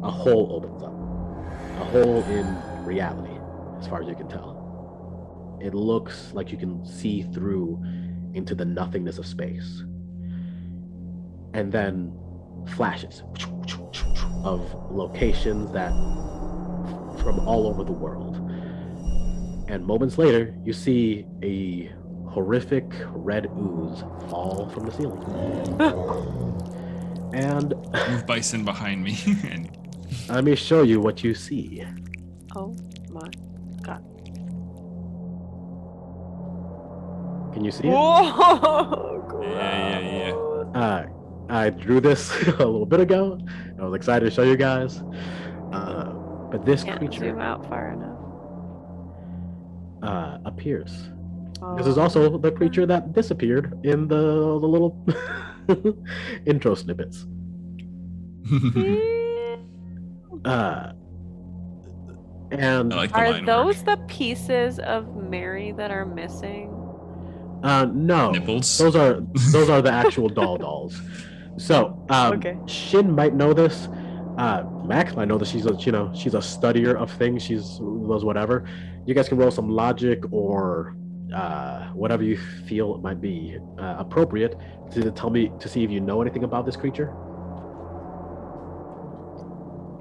a hole opens up. a hole in reality, as far as you can tell. It looks like you can see through into the nothingness of space. And then flashes of locations that from all over the world. And moments later, you see a horrific red ooze fall from the ceiling. And Move Bison behind me. And let me show you what you see. Oh my god. Can you see it? Whoa! yeah. I drew this a little bit ago. I was excited to show you guys. But this Can't creature zoom out far enough. appears. Oh. This is also the creature that disappeared in the little intro snippets. And I like the Are line those work. the pieces of Mary that are missing? no, Nipples? those are the actual dolls. So Okay. Shin might know this. Max might know that she's a studier of things. She's knows whatever. You guys can roll some logic or whatever you feel might be appropriate to tell me to see if you know anything about this creature.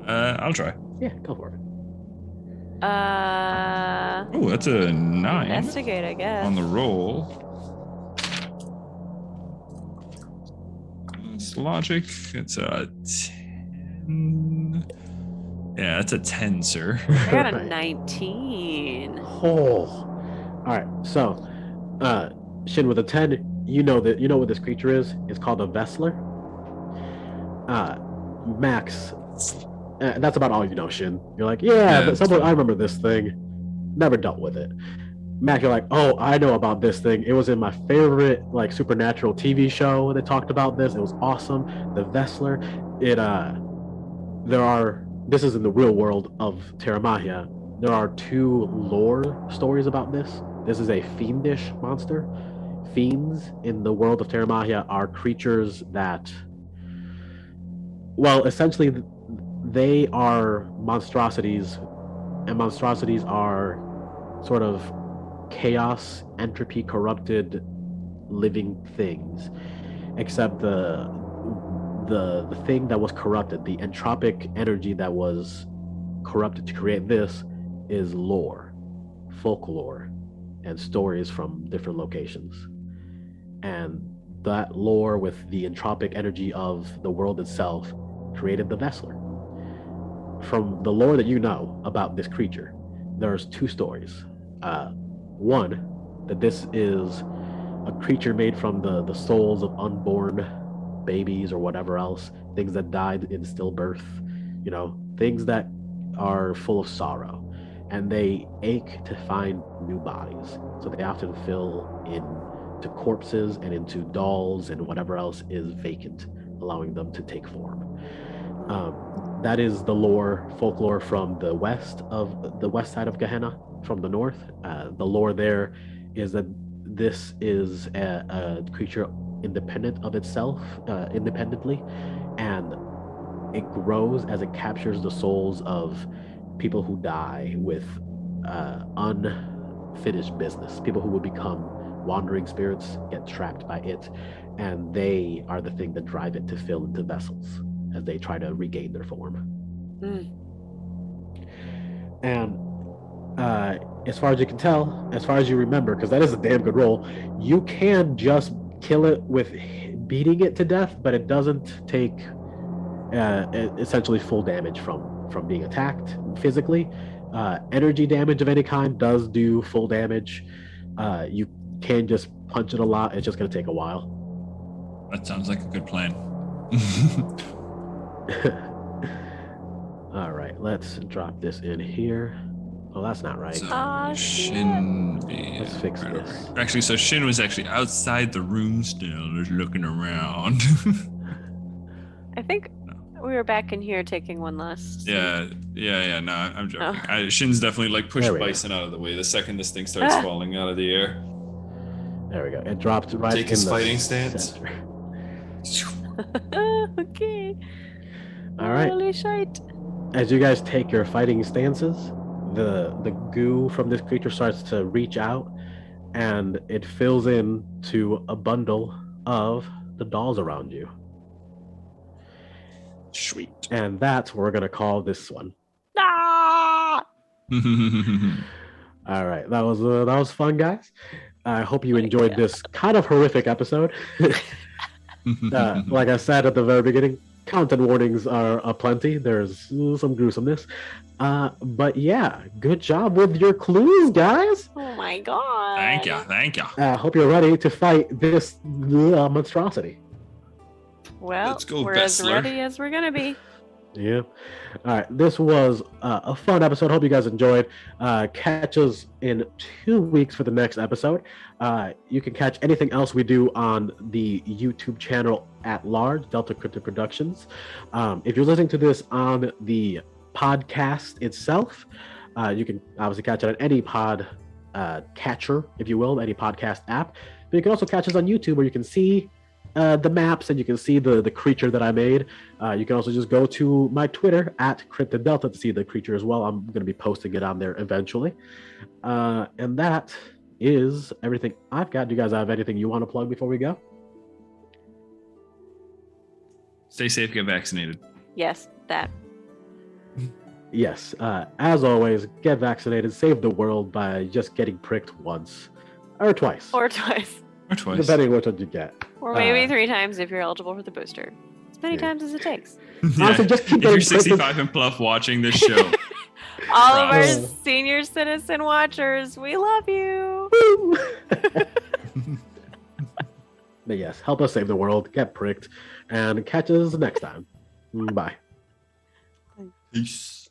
I'll try. Yeah, go for it. Oh, that's a 9 Investigate, I guess. on the roll. It's logic. It's a 10. Yeah, that's a 10, sir. I got a 19. Oh, all right. So, Shin with a 10, you know what this creature is. It's called a Vessler. Max, that's about all you know, Shin. You're like, yeah, but I remember this thing. Never dealt with it. Max, you're like, oh, I know about this thing. It was in my favorite supernatural TV show that talked about this. It was awesome. The Vessler. This is in the real world of Terra. There are 2 lore stories about this. This is a fiendish monster. Fiends in the world of Terra are creatures that, well, essentially they are monstrosities, and monstrosities are sort of chaos, entropy, corrupted living things, except the thing that was corrupted, the entropic energy that was corrupted to create this, is lore, folklore, and stories from different locations. And that lore with the entropic energy of the world itself created the Vessler. From the lore that you know about this creature, there's 2 stories. One, that this is a creature made from the souls of unborn babies or whatever else, things that died in stillbirth, things that are full of sorrow, and they ache to find new bodies. So they often fill into corpses and into dolls and whatever else is vacant, allowing them to take form. That is the folklore from the west side of Gehenna. From the north, the lore there is that this is a creature independent of itself, independently, and it grows as it captures the souls of people who die with unfinished business, people who would become wandering spirits, get trapped by it, and they are the thing that drive it to fill into vessels as they try to regain their form. And as far as you can tell, as far as you remember, because that is a damn good roll, you can just kill it with beating it to death, but it doesn't take essentially full damage from being attacked physically. Energy damage of any kind does do full damage. You can just punch it a lot. It's just going to take a while. That sounds like a good plan. All right, let's drop this in here. Oh, that's not right. So Shin. Let's fix this. Actually, so Shin was actually outside the room still, just looking around. I think we were back in here taking one last. Yeah. No, I'm joking. Shin's definitely pushed Bison out of the way the second this thing starts falling out of the air. There we go. It dropped right Take in his the fighting stance. Okay. All right. Holy shite. as you guys take your fighting stances, the goo from this creature starts to reach out, and it fills in to a bundle of the dolls around you. Sweet. And that's what we're gonna call this one. Ah! All right, that was fun, guys. I hope you enjoyed this kind of horrific episode. Like I said at the very beginning, content warnings are aplenty. There's some gruesomeness. But yeah, good job with your clues, guys. Oh my god. Thank you. Hope you're ready to fight this monstrosity. Well, Let's go, we're as Bessler. ready as we're gonna be. Yeah. All right. This was a fun episode. Hope you guys enjoyed. Catch us in 2 weeks for the next episode. You can catch anything else we do on the YouTube channel at large, Delta Cryptid Productions. If you're listening to this on the podcast itself, you can obviously catch it on any pod catcher, if you will, any podcast app. But you can also catch us on YouTube, where you can see the maps and you can see the creature that I made. You can also just go to my Twitter at CryptidDelta to see the creature as well. I'm going to be posting it on there eventually. And that is everything I've got. Do you guys have anything you want to plug before we go? Stay safe, get vaccinated. Yes, that. Yes. As always, get vaccinated. Save the world by just getting pricked once or twice. Or twice. Or twice. Depending on which one you get. Or maybe 3 times if you're eligible for the booster. As many times as it takes. Yeah. Honestly, just keep If you're getting pricked. 65 and plus watching this show, All of our Props. senior citizen watchers, we love you. But yes, help us save the world, get pricked, and catch us next time. Bye. peace.